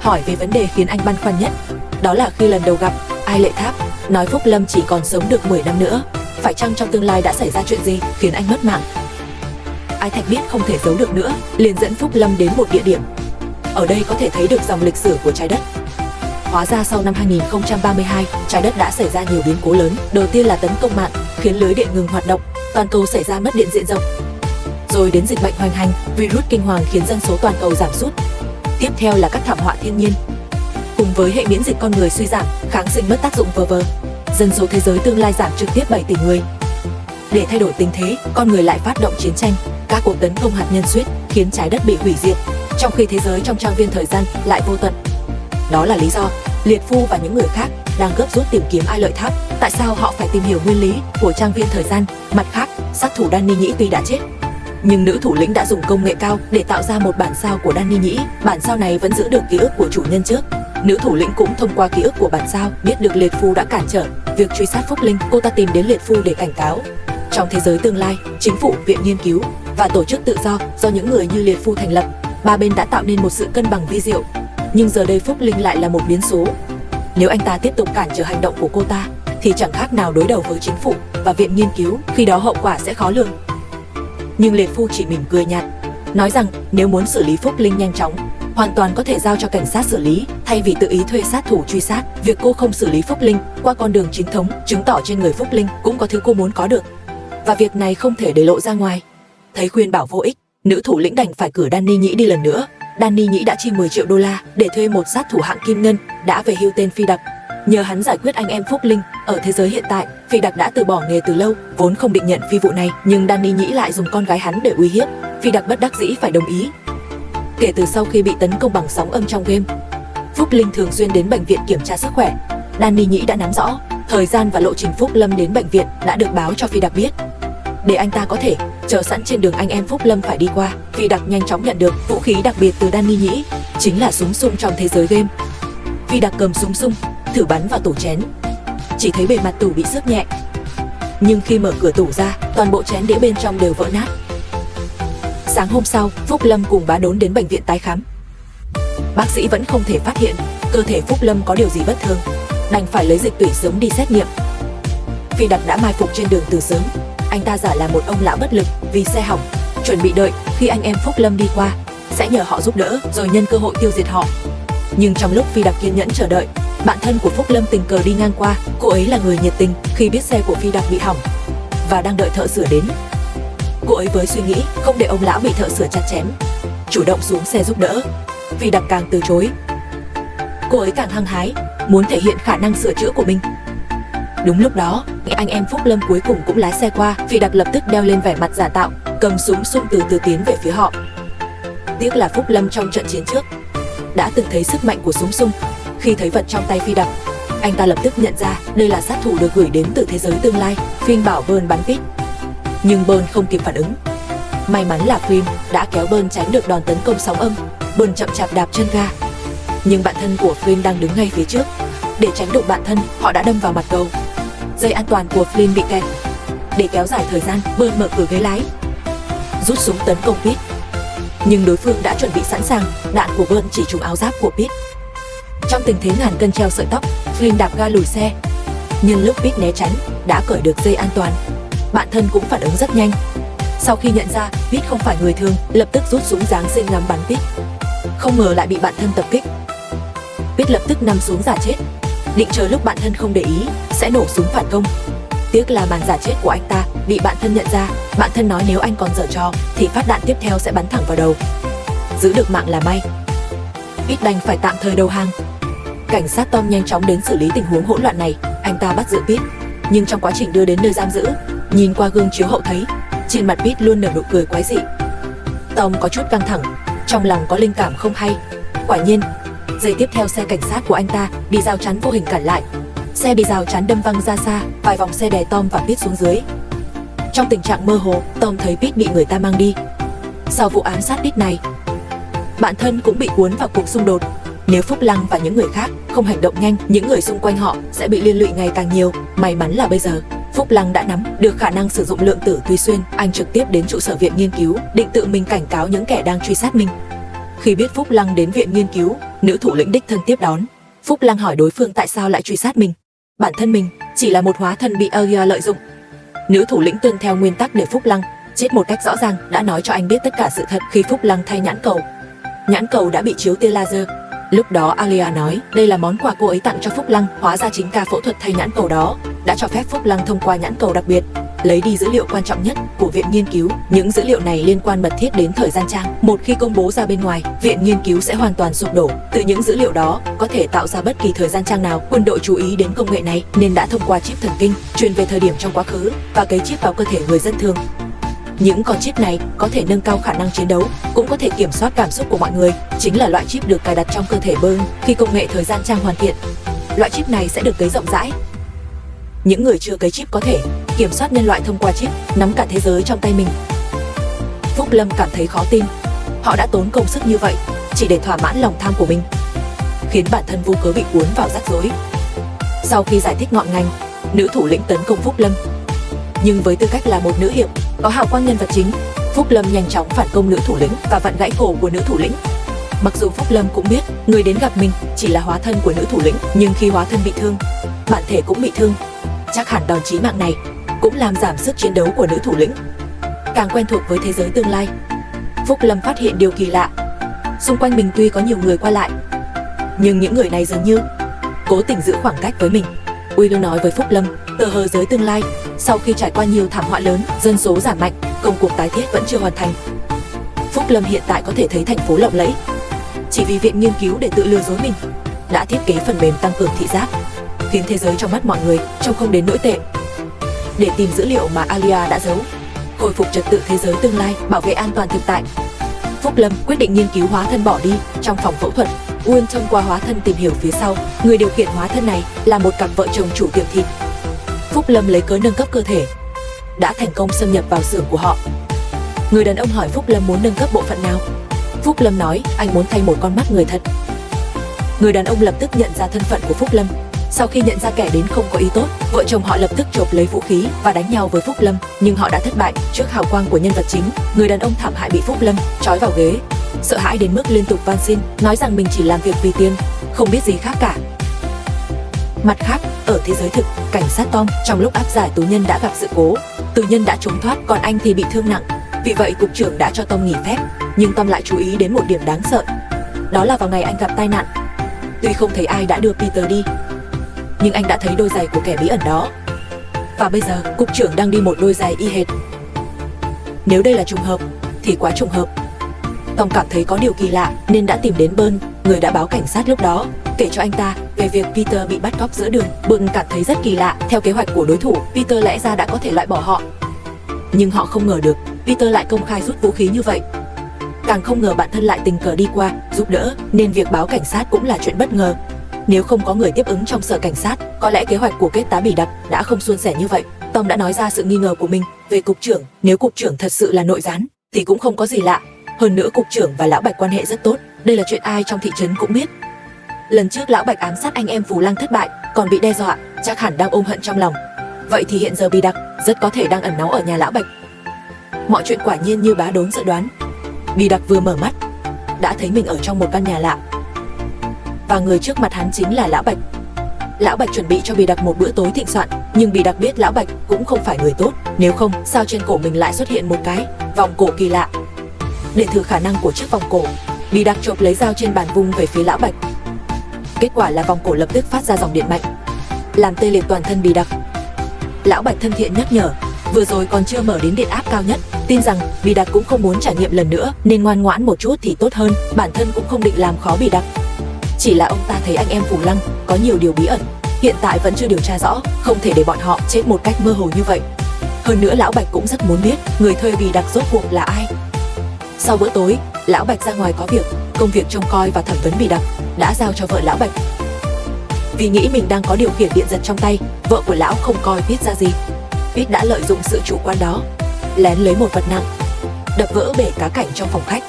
hỏi về vấn đề khiến anh băn khoăn nhất. Đó là khi lần đầu gặp, Ai Lệ Tháp nói Phúc Lâm chỉ còn sống được 10 năm nữa. Phải chăng trong tương lai đã xảy ra chuyện gì khiến anh mất mạng? Ái Thạch biết không thể giấu được nữa, liền dẫn Phúc Lâm đến một địa điểm. Ở đây có thể thấy được dòng lịch sử của trái đất. Hóa ra sau năm 2032, trái đất đã xảy ra nhiều biến cố lớn. Đầu tiên là tấn công mạng, khiến lưới điện ngừng hoạt động, toàn cầu xảy ra mất điện diện rộng. Rồi đến dịch bệnh hoành hành, virus kinh hoàng khiến dân số toàn cầu giảm sút. Tiếp theo là các thảm họa thiên nhiên. Cùng với hệ miễn dịch con người suy giảm, kháng sinh mất tác dụng v.v. Dân số thế giới tương lai giảm trực tiếp 7 tỷ người. Để thay đổi tình thế, con người lại phát động chiến tranh, các cuộc tấn công hạt nhân suýt khiến trái đất bị hủy diệt, trong khi thế giới trong trang viên thời gian lại vô tận. Đó là lý do Liệt Phu và những người khác đang gấp rút tìm kiếm Ai Lợi Tháp. Tại sao họ phải tìm hiểu nguyên lý của trang viên thời gian? Mặt khác, sát thủ Danny Nhĩ tuy đã chết, nhưng nữ thủ lĩnh đã dùng công nghệ cao để tạo ra một bản sao của Danny Nhĩ. Bản sao này vẫn giữ được ký ức của chủ nhân trước. Nữ thủ lĩnh cũng thông qua ký ức của bản sao biết được Liệt Phu đã cản trở việc truy sát Phúc Linh. Cô ta tìm đến Liệt Phu để cảnh cáo. Trong thế giới tương lai, chính phủ, viện nghiên cứu và tổ chức tự do những người như Liệt Phu thành lập, ba bên đã tạo nên một sự cân bằng vi diệu. Nhưng giờ đây Phúc Linh lại là một biến số. Nếu anh ta tiếp tục cản trở hành động của cô ta thì chẳng khác nào đối đầu với chính phủ và viện nghiên cứu, khi đó hậu quả sẽ khó lường. Nhưng Liệt Phu chỉ mỉm cười nhạt, nói rằng nếu muốn xử lý Phúc Linh nhanh chóng, hoàn toàn có thể giao cho cảnh sát xử lý, thay vì tự ý thuê sát thủ truy sát. Việc cô không xử lý Phúc Linh qua con đường chính thống chứng tỏ trên người Phúc Linh cũng có thứ cô muốn có được, và việc này không thể để lộ ra ngoài. Thấy khuyên bảo vô ích, nữ thủ lĩnh đành phải cử Danny Nhĩ đi lần nữa. Danny Nhĩ đã chi 10 triệu đô la để thuê một sát thủ hạng kim ngân đã về hưu tên Phi Đặc. Nhờ hắn giải quyết anh em Phúc Linh. Ở thế giới hiện tại, Phi Đặc đã từ bỏ nghề từ lâu, vốn không định nhận phi vụ này, nhưng Danny Nhĩ lại dùng con gái hắn để uy hiếp. Phi Đặc bất đắc dĩ phải đồng ý. Kể từ sau khi bị tấn công bằng sóng âm trong game, Phúc Linh thường xuyên đến bệnh viện kiểm tra sức khỏe. Danny Nhĩ đã nắm rõ thời gian và lộ trình Phúc Lâm đến bệnh viện đã được báo cho Phi Đặc biết, để anh ta có thể chờ sẵn trên đường anh em Phúc Lâm phải đi qua. Phi Đặc nhanh chóng nhận được vũ khí đặc biệt từ Danny Nhĩ, chính là súng sung trong thế giới game. Phi Đặc cầm súng sung thử bắn vào tủ chén, chỉ thấy bề mặt tủ bị xước nhẹ, nhưng khi mở cửa tủ ra, toàn bộ chén đĩa bên trong đều vỡ nát. Sáng hôm sau, Phúc Lâm cùng Bá Đốn đến bệnh viện tái khám. Bác sĩ vẫn không thể phát hiện cơ thể Phúc Lâm có điều gì bất thường, đành phải lấy dịch tủy sống đi xét nghiệm. Phi Đặc đã mai phục trên đường từ sớm. Anh ta giả là một ông lão bất lực vì xe hỏng, chuẩn bị đợi khi anh em Phúc Lâm đi qua sẽ nhờ họ giúp đỡ, rồi nhân cơ hội tiêu diệt họ. Nhưng trong lúc Phi Đặc kiên nhẫn chờ đợi, bạn thân của Phúc Lâm tình cờ đi ngang qua. Cô ấy là người nhiệt tình. Khi biết xe của Phi Đặc bị hỏng và đang đợi thợ sửa đến, cô ấy với suy nghĩ không để ông lão bị thợ sửa chặt chém, chủ động xuống xe giúp đỡ. Phi Đặc càng từ chối, cô ấy càng hăng hái muốn thể hiện khả năng sửa chữa của mình. Đúng lúc đó, anh em Phúc Lâm cuối cùng cũng lái xe qua. Phi Đặc lập tức đeo lên vẻ mặt giả tạo, cầm súng xung từ từ tiến về phía họ. Tiếc là Phúc Lâm trong trận chiến trước đã từng thấy sức mạnh của súng xung. Khi thấy vật trong tay Phi Đặc, anh ta lập tức nhận ra đây là sát thủ được gửi đến từ thế giới tương lai. Finn bảo Burn bắn Pete, nhưng Burn không kịp phản ứng. May mắn là Finn đã kéo Burn tránh được đòn tấn công sóng âm. Burn chậm chạp đạp chân ga, nhưng bạn thân của Flynn đang đứng ngay phía trước. Để tránh đụng bạn thân, họ đã đâm vào mặt cầu. Dây an toàn của Flynn bị kẹt. Để kéo dài thời gian, Burn mở cửa ghế lái, rút súng tấn công Pete. Nhưng đối phương đã chuẩn bị sẵn sàng, đạn của Burn chỉ trúng áo giáp của Pete. Trong tình thế ngàn cân treo sợi tóc, Flynn đạp ga lùi xe. Nhưng lúc Pete né tránh, đã cởi được dây an toàn. Bạn thân cũng phản ứng rất nhanh. Sau khi nhận ra Pete không phải người thường, lập tức rút súng Giáng sinh ngắm bắn Pete. Không ngờ lại bị bạn thân tập kích. Pete lập tức nằm xuống giả chết, định chờ lúc bạn thân không để ý sẽ nổ súng phản công. Tiếc là màn giả chết của anh ta bị bạn thân nhận ra. Bạn thân nói nếu anh còn giở trò thì phát đạn tiếp theo sẽ bắn thẳng vào đầu. Giữ được mạng là may. Pete đành phải tạm thời đầu hàng. Cảnh sát Tom nhanh chóng đến xử lý tình huống hỗn loạn này. Anh ta bắt giữ Pete, nhưng trong quá trình đưa đến nơi giam giữ, nhìn qua gương chiếu hậu thấy trên mặt Pete luôn nở nụ cười quái dị. Tom có chút căng thẳng, trong lòng có linh cảm không hay. Quả nhiên, giây tiếp theo xe cảnh sát của anh ta bị rào chắn vô hình cản lại. Xe bị rào chắn đâm văng ra xa, vài vòng xe đè Tom và Pete xuống dưới. Trong tình trạng mơ hồ, Tom thấy Pete bị người ta mang đi. Sau vụ ám sát Pete này, bạn thân cũng bị cuốn vào cuộc xung đột. Nếu Phúc Lăng và những người khác không hành động nhanh, những người xung quanh họ sẽ bị liên lụy ngày càng nhiều. May mắn là bây giờ Phúc Lăng đã nắm được khả năng sử dụng lượng tử Tuy Xuyên. Anh trực tiếp đến trụ sở viện nghiên cứu, định tự mình cảnh cáo những kẻ đang truy sát mình. Khi biết Phúc Lăng đến viện nghiên cứu, nữ thủ lĩnh đích thân tiếp đón. Phúc Lăng hỏi đối phương tại sao lại truy sát mình. Bản thân mình chỉ là một hóa thân bị Aria lợi dụng. Nữ thủ lĩnh tuân theo nguyên tắc để Phúc Lăng chết một cách rõ ràng, đã nói cho anh biết tất cả sự thật. Khi Phúc Lăng thay nhãn cầu đã bị chiếu tia laser. Lúc đó Alia nói đây là món quà cô ấy tặng cho Phúc Lăng. Hóa ra chính ca phẫu thuật thay nhãn cầu đó đã cho phép Phúc Lăng thông qua nhãn cầu đặc biệt lấy đi dữ liệu quan trọng nhất của viện nghiên cứu. Những dữ liệu này liên quan mật thiết đến thời gian trang. Một khi công bố ra bên ngoài, viện nghiên cứu sẽ hoàn toàn sụp đổ. Từ những dữ liệu đó có thể tạo ra bất kỳ thời gian trang nào. Quân đội chú ý đến công nghệ này nên đã thông qua chip thần kinh truyền về thời điểm trong quá khứ và cấy chip vào cơ thể người dân thường. Những con chip này có thể nâng cao khả năng chiến đấu, cũng có thể kiểm soát cảm xúc của mọi người. Chính là loại chip được cài đặt trong cơ thể Burn. Khi công nghệ thời gian trang hoàn thiện, loại chip này sẽ được cấy rộng rãi. Những người chưa cấy chip có thể kiểm soát nhân loại thông qua chip, nắm cả thế giới trong tay mình. Phúc Lâm cảm thấy khó tin. Họ đã tốn công sức như vậy chỉ để thỏa mãn lòng tham của mình, khiến bản thân vô cớ bị cuốn vào rắc rối. Sau khi giải thích ngọn ngành, nữ thủ lĩnh tấn công Phúc Lâm. Nhưng với tư cách là một nữ hiệp có hào quang nhân vật chính, Phúc Lâm nhanh chóng phản công nữ thủ lĩnh và vặn gãy cổ của nữ thủ lĩnh. Mặc dù Phúc Lâm cũng biết người đến gặp mình chỉ là hóa thân của nữ thủ lĩnh, nhưng khi hóa thân bị thương, bản thể cũng bị thương. Chắc hẳn đòn chí mạng này cũng làm giảm sức chiến đấu của nữ thủ lĩnh. Càng quen thuộc với thế giới tương lai, Phúc Lâm phát hiện điều kỳ lạ. Xung quanh mình tuy có nhiều người qua lại, nhưng những người này dường như cố tình giữ khoảng cách với mình. Will nói với Phúc Lâm, tờ hờ giới tương lai sau khi trải qua nhiều thảm họa lớn, dân số giảm mạnh, công cuộc tái thiết vẫn chưa hoàn thành. Phúc Lâm hiện tại có thể thấy thành phố lộng lẫy chỉ vì viện nghiên cứu để tự lừa dối mình đã thiết kế phần mềm tăng cường thị giác, khiến thế giới trong mắt mọi người trông không đến nỗi tệ. Để tìm dữ liệu mà Alia đã giấu, khôi phục trật tự thế giới tương lai, bảo vệ an toàn thực tại, Phúc Lâm quyết định nghiên cứu hóa thân bỏ đi trong phòng phẫu thuật. Will thông qua hóa thân tìm hiểu phía sau, người điều khiển hóa thân này là một cặp vợ chồng chủ tiệm thịt. Phúc Lâm lấy cớ nâng cấp cơ thể đã thành công xâm nhập vào xưởng của họ. Người đàn ông hỏi Phúc Lâm muốn nâng cấp bộ phận nào. Phúc Lâm nói anh muốn thay một con mắt người thật. Người đàn ông lập tức nhận ra thân phận của Phúc Lâm. Sau khi nhận ra kẻ đến không có ý tốt, vợ chồng họ lập tức chộp lấy vũ khí và đánh nhau với Phúc Lâm, nhưng họ đã thất bại trước hào quang của nhân vật chính. Người đàn ông thảm hại bị Phúc Lâm trói vào ghế, sợ hãi đến mức liên tục van xin, nói rằng mình chỉ làm việc vì tiền, không biết gì khác cả. Mặt khác, ở thế giới thực, cảnh sát Tom trong lúc áp giải tù nhân đã gặp sự cố, tù nhân đã trốn thoát, còn anh thì bị thương nặng. Vì vậy cục trưởng đã cho Tom nghỉ phép, nhưng Tom lại chú ý đến một điểm đáng sợ. Đó là vào ngày anh gặp tai nạn, tuy không thấy ai đã đưa Peter đi, nhưng anh đã thấy đôi giày của kẻ bí ẩn đó. Và bây giờ, cục trưởng đang đi một đôi giày y hệt. Nếu đây là trùng hợp, thì quá trùng hợp. Tom cảm thấy có điều kỳ lạ nên đã tìm đến Bern, người đã báo cảnh sát lúc đó, kể cho anh ta về việc Peter bị bắt cóc giữa đường. Bern cảm thấy rất kỳ lạ, theo kế hoạch của đối thủ, Peter lẽ ra đã có thể loại bỏ họ. Nhưng họ không ngờ được, Peter lại công khai rút vũ khí như vậy. Càng không ngờ bạn thân lại tình cờ đi qua, giúp đỡ, nên việc báo cảnh sát cũng là chuyện bất ngờ. Nếu không có người tiếp ứng trong sở cảnh sát, có lẽ kế hoạch của kết tá Bỉ Đặc đã không suôn sẻ như vậy. Tom đã nói ra sự nghi ngờ của mình về cục trưởng, nếu cục trưởng thật sự là nội gián thì cũng không có gì lạ. Hơn nữa cục trưởng và lão Bạch quan hệ rất tốt, đây là chuyện ai trong thị trấn cũng biết. Lần trước lão Bạch ám sát anh em Phù Lăng thất bại, còn bị đe dọa, chắc hẳn đang ôm hận trong lòng. Vậy thì hiện giờ Bỉ Đặc rất có thể đang ẩn náu ở nhà lão Bạch. Mọi chuyện quả nhiên như bá đốn dự đoán. Bỉ Đặc vừa mở mắt đã thấy mình ở trong một căn nhà lạ, và người trước mặt hắn chính là lão Bạch. Lão Bạch chuẩn bị cho Bỉ Đặc một bữa tối thịnh soạn, nhưng Bỉ Đặc biết lão Bạch cũng không phải người tốt, nếu không sao trên cổ mình lại xuất hiện một cái vòng cổ kỳ lạ. Để thử khả năng của chiếc vòng cổ, Bỉ Đặc chộp lấy dao trên bàn vung về phía lão Bạch. Kết quả là vòng cổ lập tức phát ra dòng điện mạnh, làm tê liệt toàn thân Bỉ Đặc. Lão Bạch thân thiện nhắc nhở, vừa rồi còn chưa mở đến điện áp cao nhất, tin rằng Bỉ Đặc cũng không muốn trải nghiệm lần nữa nên ngoan ngoãn một chút thì tốt hơn, bản thân cũng không định làm khó Bỉ Đặc. Chỉ là ông ta thấy anh em Phù Lăng có nhiều điều bí ẩn, hiện tại vẫn chưa điều tra rõ, không thể để bọn họ chết một cách mơ hồ như vậy. Hơn nữa lão Bạch cũng rất muốn biết người thuê Bỉ Đặc rốt cuộc là ai. Sau bữa tối, lão Bạch ra ngoài có việc, công việc trông coi và thẩm vấn Bỉ Đặc đã giao cho vợ lão Bạch. Vì nghĩ mình đang có điều khiển điện giật trong tay, vợ của lão không coi Pete ra gì. Pete đã lợi dụng sự chủ quan đó, lén lấy một vật nặng, đập vỡ bể cá cảnh trong phòng khách.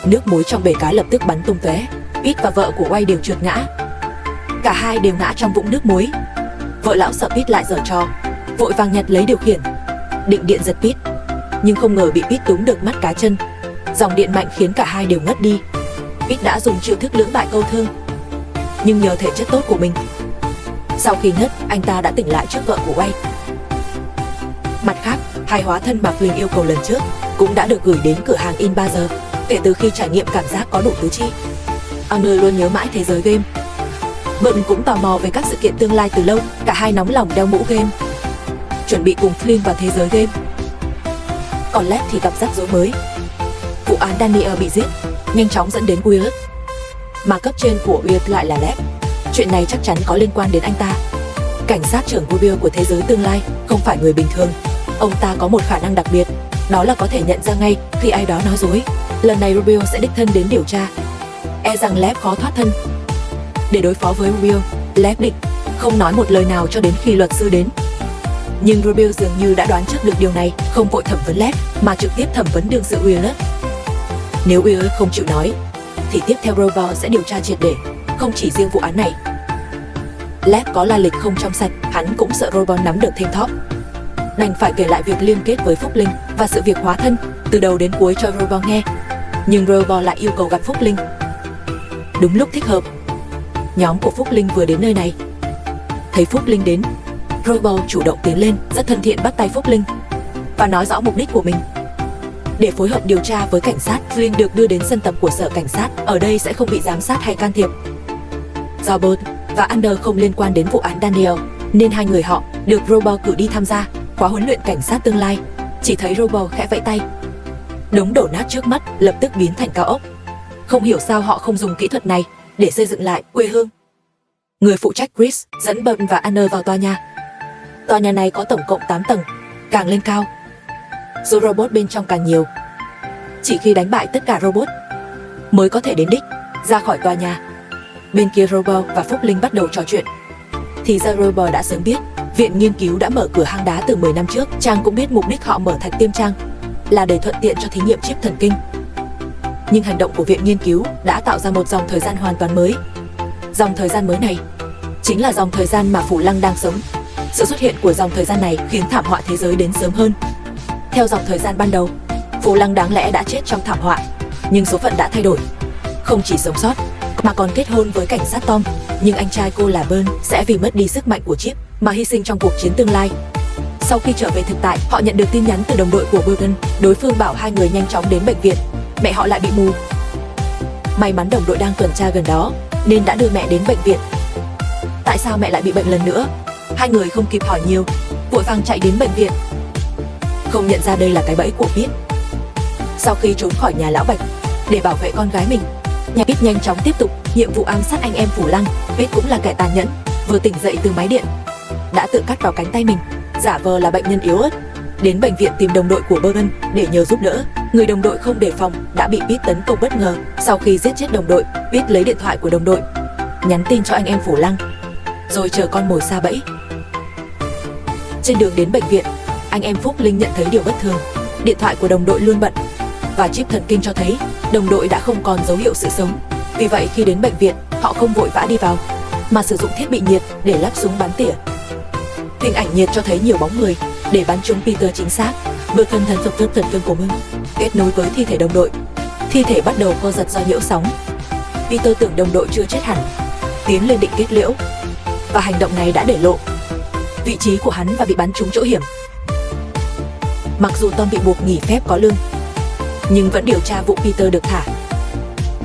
Nước muối trong bể cá lập tức bắn tung tóe. Pete và vợ của Wade đều trượt ngã. Cả hai đều ngã trong vũng nước muối. Vợ lão sợ Pete lại giở trò, vội vàng nhặt lấy điều khiển, định điện giật Pete, nhưng không ngờ bị Pete túm được mắt cá chân. Dòng điện mạnh khiến cả hai đều ngất đi. Pete đã dùng chiêu thức lưỡng bại câu thương, nhưng nhờ thể chất tốt của mình, sau khi ngất, anh ta đã tỉnh lại trước vợ của Wade. Mặt khác, hai hóa thân mà Flynn yêu cầu lần trước cũng đã được gửi đến cửa hàng in 3 giờ. Kể từ khi trải nghiệm cảm giác có đủ tứ chi, Amber luôn nhớ mãi thế giới game. Bận cũng tò mò về các sự kiện tương lai từ lâu, cả hai nóng lòng đeo mũ game, chuẩn bị cùng Flynn vào thế giới game. Còn Led thì gặp rắc rối mới. Vụ án Daniel bị giết nhanh chóng dẫn đến Weird, mà cấp trên của Weird lại là Led. Chuyện này chắc chắn có liên quan đến anh ta. Cảnh sát trưởng Rubio của thế giới tương lai không phải người bình thường. Ông ta có một khả năng đặc biệt, đó là có thể nhận ra ngay khi ai đó nói dối. Lần này Rubio sẽ đích thân đến điều tra. E rằng Led khó thoát thân. Để đối phó với Rubio, Led định không nói một lời nào cho đến khi luật sư đến. Nhưng Rubio dường như đã đoán trước được điều này, không vội thẩm vấn Led mà trực tiếp thẩm vấn đương sự Weird. Nếu Weird không chịu nói, thì tiếp theo Robo sẽ điều tra triệt để, không chỉ riêng vụ án này. Led có la lịch không trong sạch, hắn cũng sợ Robo nắm được thêm thóp, đành phải kể lại việc liên kết với Phúc Linh và sự việc hóa thân từ đầu đến cuối cho Robo nghe. Nhưng Robo lại yêu cầu gặp Phúc Linh. Đúng lúc thích hợp, nhóm của Phúc Linh vừa đến nơi này. Thấy Phúc Linh đến, Robo chủ động tiến lên, rất thân thiện bắt tay Phúc Linh và nói rõ mục đích của mình. Để phối hợp điều tra với cảnh sát, Flynn được đưa đến sân tập của sở cảnh sát, ở đây sẽ không bị giám sát hay can thiệp. Do Bert và Under không liên quan đến vụ án Daniel, nên hai người họ được Robo cử đi tham gia khóa huấn luyện cảnh sát tương lai. Chỉ thấy Robo khẽ vẫy tay, đống đổ nát trước mắt lập tức biến thành cao ốc. Không hiểu sao họ không dùng kỹ thuật này để xây dựng lại quê hương. Người phụ trách Chris dẫn Bert và Under vào tòa nhà. Tòa nhà này có tổng cộng 8 tầng, càng lên cao, số robot bên trong càng nhiều. Chỉ khi đánh bại tất cả robot mới có thể đến đích, ra khỏi tòa nhà. Bên kia Robo và Phúc Linh bắt đầu trò chuyện. Thì ra Robo đã sớm biết viện nghiên cứu đã mở cửa hang đá từ 10 năm trước. Chàng cũng biết mục đích họ mở Thạch Tiêm Trang là để thuận tiện cho thí nghiệm chip thần kinh. Nhưng hành động của viện nghiên cứu đã tạo ra một dòng thời gian hoàn toàn mới. Dòng thời gian mới này chính là dòng thời gian mà Phù Lăng đang sống. Sự xuất hiện của dòng thời gian này khiến thảm họa thế giới đến sớm hơn. Theo dòng thời gian ban đầu, Phù Lăng đáng lẽ đã chết trong thảm họa, nhưng số phận đã thay đổi. Không chỉ sống sót mà còn kết hôn với cảnh sát Tom, nhưng anh trai cô là Bern sẽ vì mất đi sức mạnh của chip mà hy sinh trong cuộc chiến tương lai. Sau khi trở về thực tại, họ nhận được tin nhắn từ đồng đội của Burton, đối phương bảo hai người nhanh chóng đến bệnh viện. Mẹ họ lại bị mù. May mắn đồng đội đang tuần tra gần đó nên đã đưa mẹ đến bệnh viện. Tại sao mẹ lại bị bệnh lần nữa? Hai người không kịp hỏi nhiều, vội vàng chạy đến bệnh viện, không nhận ra đây là cái bẫy của Pete. Sau khi trốn khỏi nhà lão Bạch, để bảo vệ con gái mình. Nhà Pete nhanh chóng tiếp tục nhiệm vụ ám sát anh em Phủ Lăng. Pete cũng là kẻ tàn nhẫn, vừa tỉnh dậy từ máy điện đã tự cắt vào cánh tay mình, giả vờ là bệnh nhân yếu ớt, đến bệnh viện tìm đồng đội của Bergen để nhờ giúp đỡ. Người đồng đội không đề phòng đã bị Pete tấn công bất ngờ. Sau khi giết chết đồng đội, Pete lấy điện thoại của đồng đội, nhắn tin cho anh em Phủ Lăng, rồi chờ con mồi sa bẫy. Trên đường đến bệnh viện, anh em Phúc Linh nhận thấy điều bất thường. Điện thoại của đồng đội luôn bận và chip thần kinh cho thấy đồng đội đã không còn dấu hiệu sự sống. Vì vậy khi đến bệnh viện, họ không vội vã đi vào, mà sử dụng thiết bị nhiệt để lắp súng bắn tỉa. Hình ảnh nhiệt cho thấy nhiều bóng người để bắn trúng Peter chính xác. Bờ thân thần phục thần kinh của mình kết nối với thi thể đồng đội. Thi thể bắt đầu co giật do nhiễu sóng. Peter tưởng đồng đội chưa chết hẳn, tiến lên định kết liễu, và hành động này đã để lộ vị trí của hắn và bị bắn trúng chỗ hiểm. Mặc dù Tom bị buộc nghỉ phép có lương, nhưng vẫn điều tra vụ Peter được thả.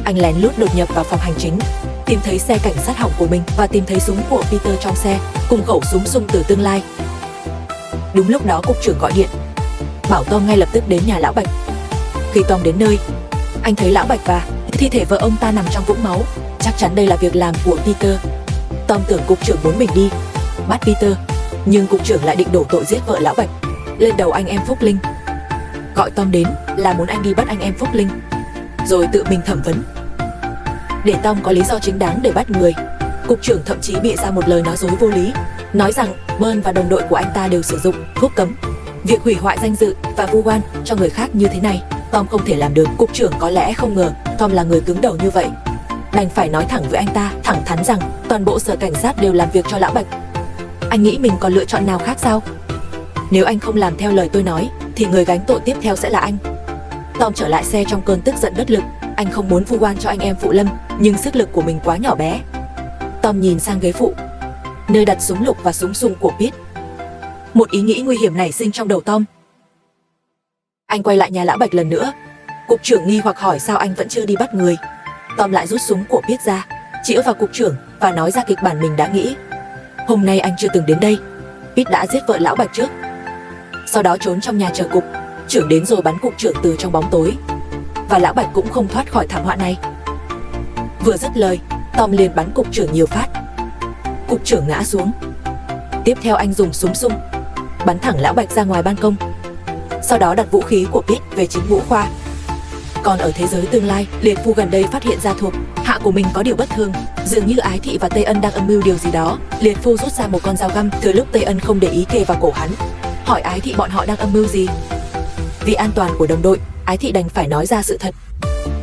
Anh lén lút đột nhập vào phòng hành chính, tìm thấy xe cảnh sát hỏng của mình và tìm thấy súng của Peter trong xe cùng khẩu súng sung từ tương lai. Đúng lúc đó cục trưởng gọi điện, bảo Tom ngay lập tức đến nhà lão Bạch. Khi Tom đến nơi, anh thấy lão Bạch và thi thể vợ ông ta nằm trong vũng máu. Chắc chắn đây là việc làm của Peter. Tom tưởng cục trưởng muốn mình đi bắt Peter, nhưng cục trưởng lại định đổ tội giết vợ lão Bạch lên đầu anh em Phúc Linh. Gọi Tom đến là muốn anh đi bắt anh em Phúc Linh, rồi tự mình thẩm vấn. Để Tom có lý do chính đáng để bắt người, cục trưởng thậm chí bịa ra một lời nói dối vô lý, nói rằng Burn và đồng đội của anh ta đều sử dụng thuốc cấm. Việc hủy hoại danh dự và vu oan cho người khác như thế này, Tom không thể làm được. Cục trưởng có lẽ không ngờ Tom là người cứng đầu như vậy, đành phải nói thẳng với anh ta, thẳng thắn rằng toàn bộ sở cảnh sát đều làm việc cho lão Bạch. Anh nghĩ mình còn lựa chọn nào khác sao? Nếu anh không làm theo lời tôi nói, thì người gánh tội tiếp theo sẽ là anh. Tom trở lại xe trong cơn tức giận bất lực. Anh không muốn vu oan cho anh em Phụ Lâm, nhưng sức lực của mình quá nhỏ bé. Tom nhìn sang ghế phụ, nơi đặt súng lục và súng sung của Pete. Một ý nghĩ nguy hiểm nảy sinh trong đầu Tom. Anh quay lại nhà lão Bạch lần nữa. Cục trưởng nghi hoặc hỏi sao anh vẫn chưa đi bắt người. Tom lại rút súng của Pete ra, chĩa vào cục trưởng và nói ra kịch bản mình đã nghĩ. Hôm nay anh chưa từng đến đây. Pete đã giết vợ lão Bạch trước, sau đó trốn trong nhà chờ cục trưởng đến rồi bắn cục trưởng từ trong bóng tối, và lão Bạch cũng không thoát khỏi thảm họa này. Vừa dứt lời, Tom liền bắn cục trưởng nhiều phát. Cục trưởng ngã xuống. Tiếp theo anh dùng súng sung bắn thẳng lão Bạch ra ngoài ban công, sau đó đặt vũ khí của Pete về chính mũ khoa. Còn ở thế giới tương lai, Liệt Phu gần đây phát hiện ra thuộc hạ của mình có điều bất thường. Dường như Ái Thị và Tây Ân đang âm mưu điều gì đó. Liệt Phu rút ra một con dao găm thừa lúc Tây Ân không để ý kề vào cổ hắn, hỏi Ái Thị bọn họ đang âm mưu gì. Vì an toàn của đồng đội, Ái Thị đành phải nói ra sự thật.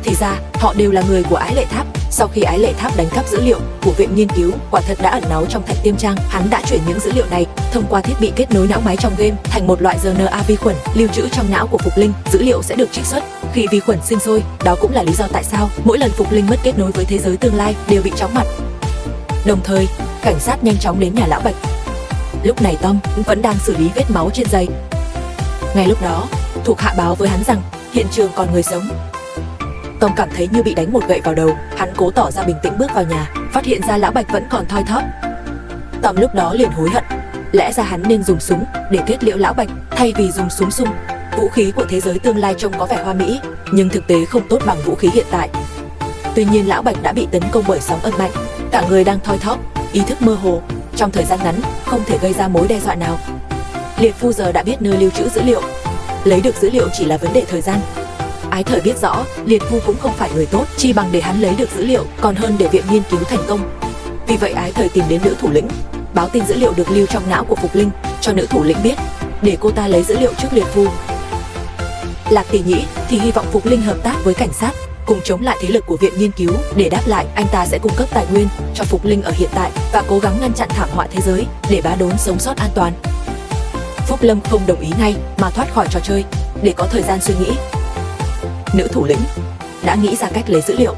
Thì ra, họ đều là người của Ái Lệ Tháp. Sau khi Ái Lệ Tháp đánh cắp dữ liệu của viện nghiên cứu quả thật đã ẩn náu trong thạch tiêm trang, hắn đã chuyển những dữ liệu này thông qua thiết bị kết nối não máy trong game thành một loại RNA vi khuẩn lưu trữ trong não của Phục Linh. Dữ liệu sẽ được trích xuất khi vi khuẩn sinh sôi. Đó cũng là lý do tại sao mỗi lần Phục Linh mất kết nối với thế giới tương lai đều bị chóng mặt. Đồng thời, cảnh sát nhanh chóng đến nhà lão Bạch. Lúc này Tom vẫn đang xử lý vết máu trên giày. Ngay lúc đó, thuộc hạ báo với hắn rằng hiện trường còn người sống. Tom cảm thấy như bị đánh một gậy vào đầu. Hắn cố tỏ ra bình tĩnh bước vào nhà, phát hiện ra lão Bạch vẫn còn thoi thóp. Tom lúc đó liền hối hận. Lẽ ra hắn nên dùng súng để kết liễu lão Bạch thay vì dùng súng sung. Vũ khí của thế giới tương lai trông có vẻ hoa mỹ, nhưng thực tế không tốt bằng vũ khí hiện tại. Tuy nhiên lão Bạch đã bị tấn công bởi sóng âm mạnh, cả người đang thoi thóp, ý thức mơ hồ, trong thời gian ngắn không thể gây ra mối đe dọa nào. Liệt Phu giờ đã biết nơi lưu trữ dữ liệu, lấy được dữ liệu chỉ là vấn đề thời gian. Ái Thời biết rõ Liệt Phu cũng không phải người tốt, chi bằng để hắn lấy được dữ liệu còn hơn để viện nghiên cứu thành công. Vì vậy Ái Thời tìm đến nữ thủ lĩnh, báo tin dữ liệu được lưu trong não của Phục Linh cho nữ thủ lĩnh biết, để cô ta lấy dữ liệu trước Liệt Phu. Lạc Tỷ nghĩ thì hy vọng Phục Linh hợp tác với cảnh sát cùng chống lại thế lực của viện nghiên cứu. Để đáp lại, anh ta sẽ cung cấp tài nguyên cho Phục Linh ở hiện tại và cố gắng ngăn chặn thảm họa thế giới để bá đốn sống sót an toàn. Phúc Lâm không đồng ý ngay mà thoát khỏi trò chơi để có thời gian suy nghĩ. Nữ thủ lĩnh đã nghĩ ra cách lấy dữ liệu,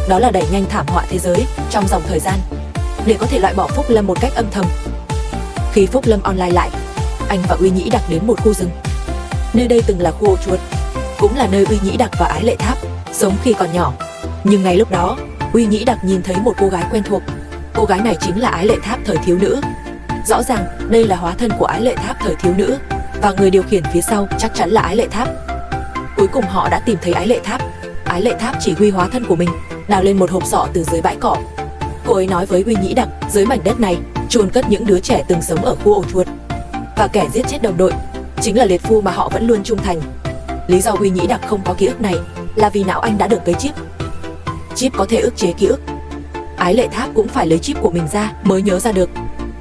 đó là đẩy nhanh thảm họa thế giới trong dòng thời gian để có thể loại bỏ Phúc Lâm một cách âm thầm. Khi Phúc Lâm online lại, anh và Uy Nhĩ Đặc đến một khu rừng. Nơi đây từng là khu ổ chuột, cũng là nơi Uy Nhĩ Đặc và Ái Lệ Tháp sống khi còn nhỏ. Nhưng ngay lúc đó, Uy Nhĩ Đặc nhìn thấy một cô gái quen thuộc. Cô gái này chính là Ái Lệ Tháp thời thiếu nữ. Rõ ràng đây là hóa thân của Ái Lệ Tháp thời thiếu nữ, và người điều khiển phía sau chắc chắn là Ái Lệ Tháp. Cuối cùng họ đã tìm thấy Ái Lệ Tháp. Ái Lệ Tháp chỉ huy hóa thân của mình đào lên một hộp sọ từ dưới bãi cỏ. Cô ấy nói với Uy Nhĩ Đặc, dưới mảnh đất này chôn cất những đứa trẻ từng sống ở khu ổ chuột, và kẻ giết chết đồng đội chính là liệt phu mà họ vẫn luôn trung thành. Lý do Uy Nhĩ Đặc không có ký ức này là vì não anh đã được cấy chip. Chip có thể ức chế ký ức. Ái Lệ Tháp cũng phải lấy chip của mình ra mới nhớ ra được.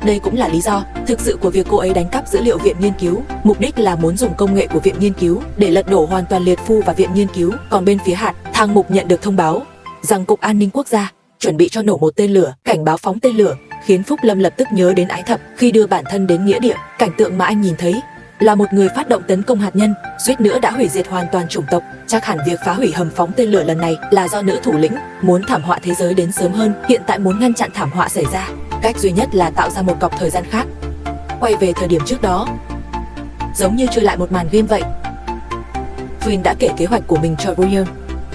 Đây cũng là lý do thực sự của việc cô ấy đánh cắp dữ liệu viện nghiên cứu, mục đích là muốn dùng công nghệ của viện nghiên cứu để lật đổ hoàn toàn liệt phu và viện nghiên cứu. Còn bên phía Hạt, Thang Mục nhận được thông báo rằng Cục An ninh Quốc gia chuẩn bị cho nổ một tên lửa, cảnh báo phóng tên lửa, khiến Phúc Lâm lập tức nhớ đến Ái Thập khi đưa bản thân đến nghĩa địa. Cảnh tượng mà anh nhìn thấy là một người phát động tấn công hạt nhân, suýt nữa đã hủy diệt hoàn toàn chủng tộc. Chắc hẳn việc phá hủy hầm phóng tên lửa lần này là do nữ thủ lĩnh muốn thảm họa thế giới đến sớm hơn, hiện tại muốn ngăn chặn thảm họa xảy ra. Cách duy nhất là tạo ra một cọc thời gian khác, quay về thời điểm trước đó, giống như chơi lại một màn game vậy. Flynn đã kể kế hoạch của mình cho Royal.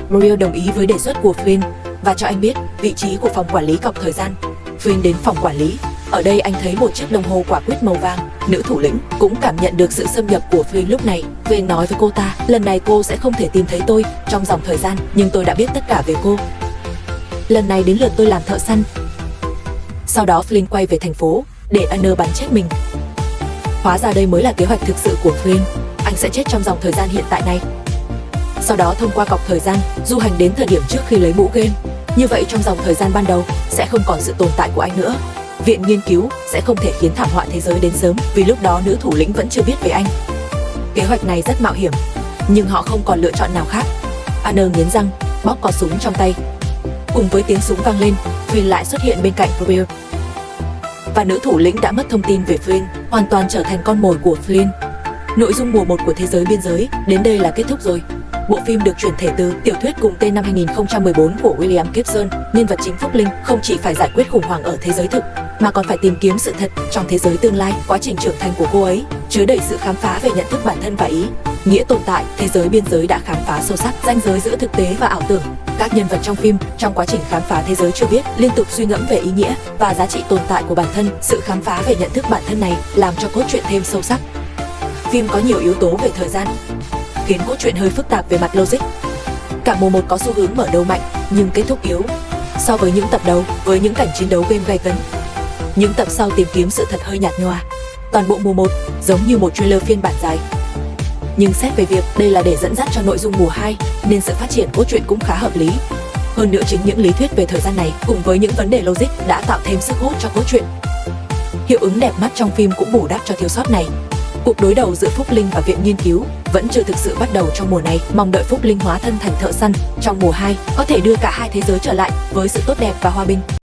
Royal đồng ý với đề xuất của Flynn và cho anh biết vị trí của phòng quản lý cọc thời gian. Flynn đến phòng quản lý. Ở đây anh thấy một chiếc đồng hồ quả quýt màu vàng. Nữ thủ lĩnh cũng cảm nhận được sự xâm nhập của Flynn lúc này. Flynn nói với cô ta, lần này cô sẽ không thể tìm thấy tôi trong dòng thời gian, nhưng tôi đã biết tất cả về cô. Lần này đến lượt tôi làm thợ săn. Sau đó Flynn quay về thành phố để Anna bắn chết mình. Hóa ra đây mới là kế hoạch thực sự của Flynn. Anh sẽ chết trong dòng thời gian hiện tại này. Sau đó thông qua cọc thời gian du hành đến thời điểm trước khi lấy mũ game. Như vậy trong dòng thời gian ban đầu sẽ không còn sự tồn tại của anh nữa. Viện nghiên cứu sẽ không thể khiến thảm họa thế giới đến sớm, vì lúc đó nữ thủ lĩnh vẫn chưa biết về anh. Kế hoạch này rất mạo hiểm, nhưng họ không còn lựa chọn nào khác. Anna nghiến răng, bóp cò súng trong tay. Cùng với tiếng súng vang lên, Flynn lại xuất hiện bên cạnh Royal. Và nữ thủ lĩnh đã mất thông tin về Flynn, hoàn toàn trở thành con mồi của Flynn. Nội dung mùa 1 của Thế giới biên giới đến đây là kết thúc rồi. Bộ phim được chuyển thể từ tiểu thuyết cùng tên năm 2014 của William Gibson. Nhân vật chính Phúc Linh không chỉ phải giải quyết khủng hoảng ở thế giới thực, mà còn phải tìm kiếm sự thật trong thế giới tương lai. Quá trình trưởng thành của cô ấy chứa đầy sự khám phá về nhận thức bản thân và ý nghĩa tồn tại. Thế giới biên giới đã khám phá sâu sắc ranh giới giữa thực tế và ảo tưởng. Các nhân vật trong phim trong quá trình khám phá thế giới chưa biết liên tục suy ngẫm về ý nghĩa và giá trị tồn tại của bản thân. Sự khám phá về nhận thức bản thân này làm cho cốt truyện thêm sâu sắc. Phim có nhiều yếu tố về thời gian, khiến cốt truyện hơi phức tạp về mặt logic. Cả mùa 1 có xu hướng mở đầu mạnh nhưng kết thúc yếu so với những tập đầu, với những cảnh chiến đấu game gay cấn. Những tập sau tìm kiếm sự thật hơi nhạt nhòa. Toàn bộ mùa 1 giống như một trailer phiên bản dài. Nhưng xét về việc đây là để dẫn dắt cho nội dung mùa 2 nên sự phát triển cốt truyện cũng khá hợp lý. Hơn nữa chính những lý thuyết về thời gian này cùng với những vấn đề logic đã tạo thêm sức hút cho cốt truyện. Hiệu ứng đẹp mắt trong phim cũng bù đắp cho thiếu sót này. Cuộc đối đầu giữa Phúc Linh và viện nghiên cứu vẫn chưa thực sự bắt đầu trong mùa này. Mong đợi Phúc Linh hóa thân thành thợ săn trong mùa 2 có thể đưa cả hai thế giới trở lại với sự tốt đẹp và hòa bình.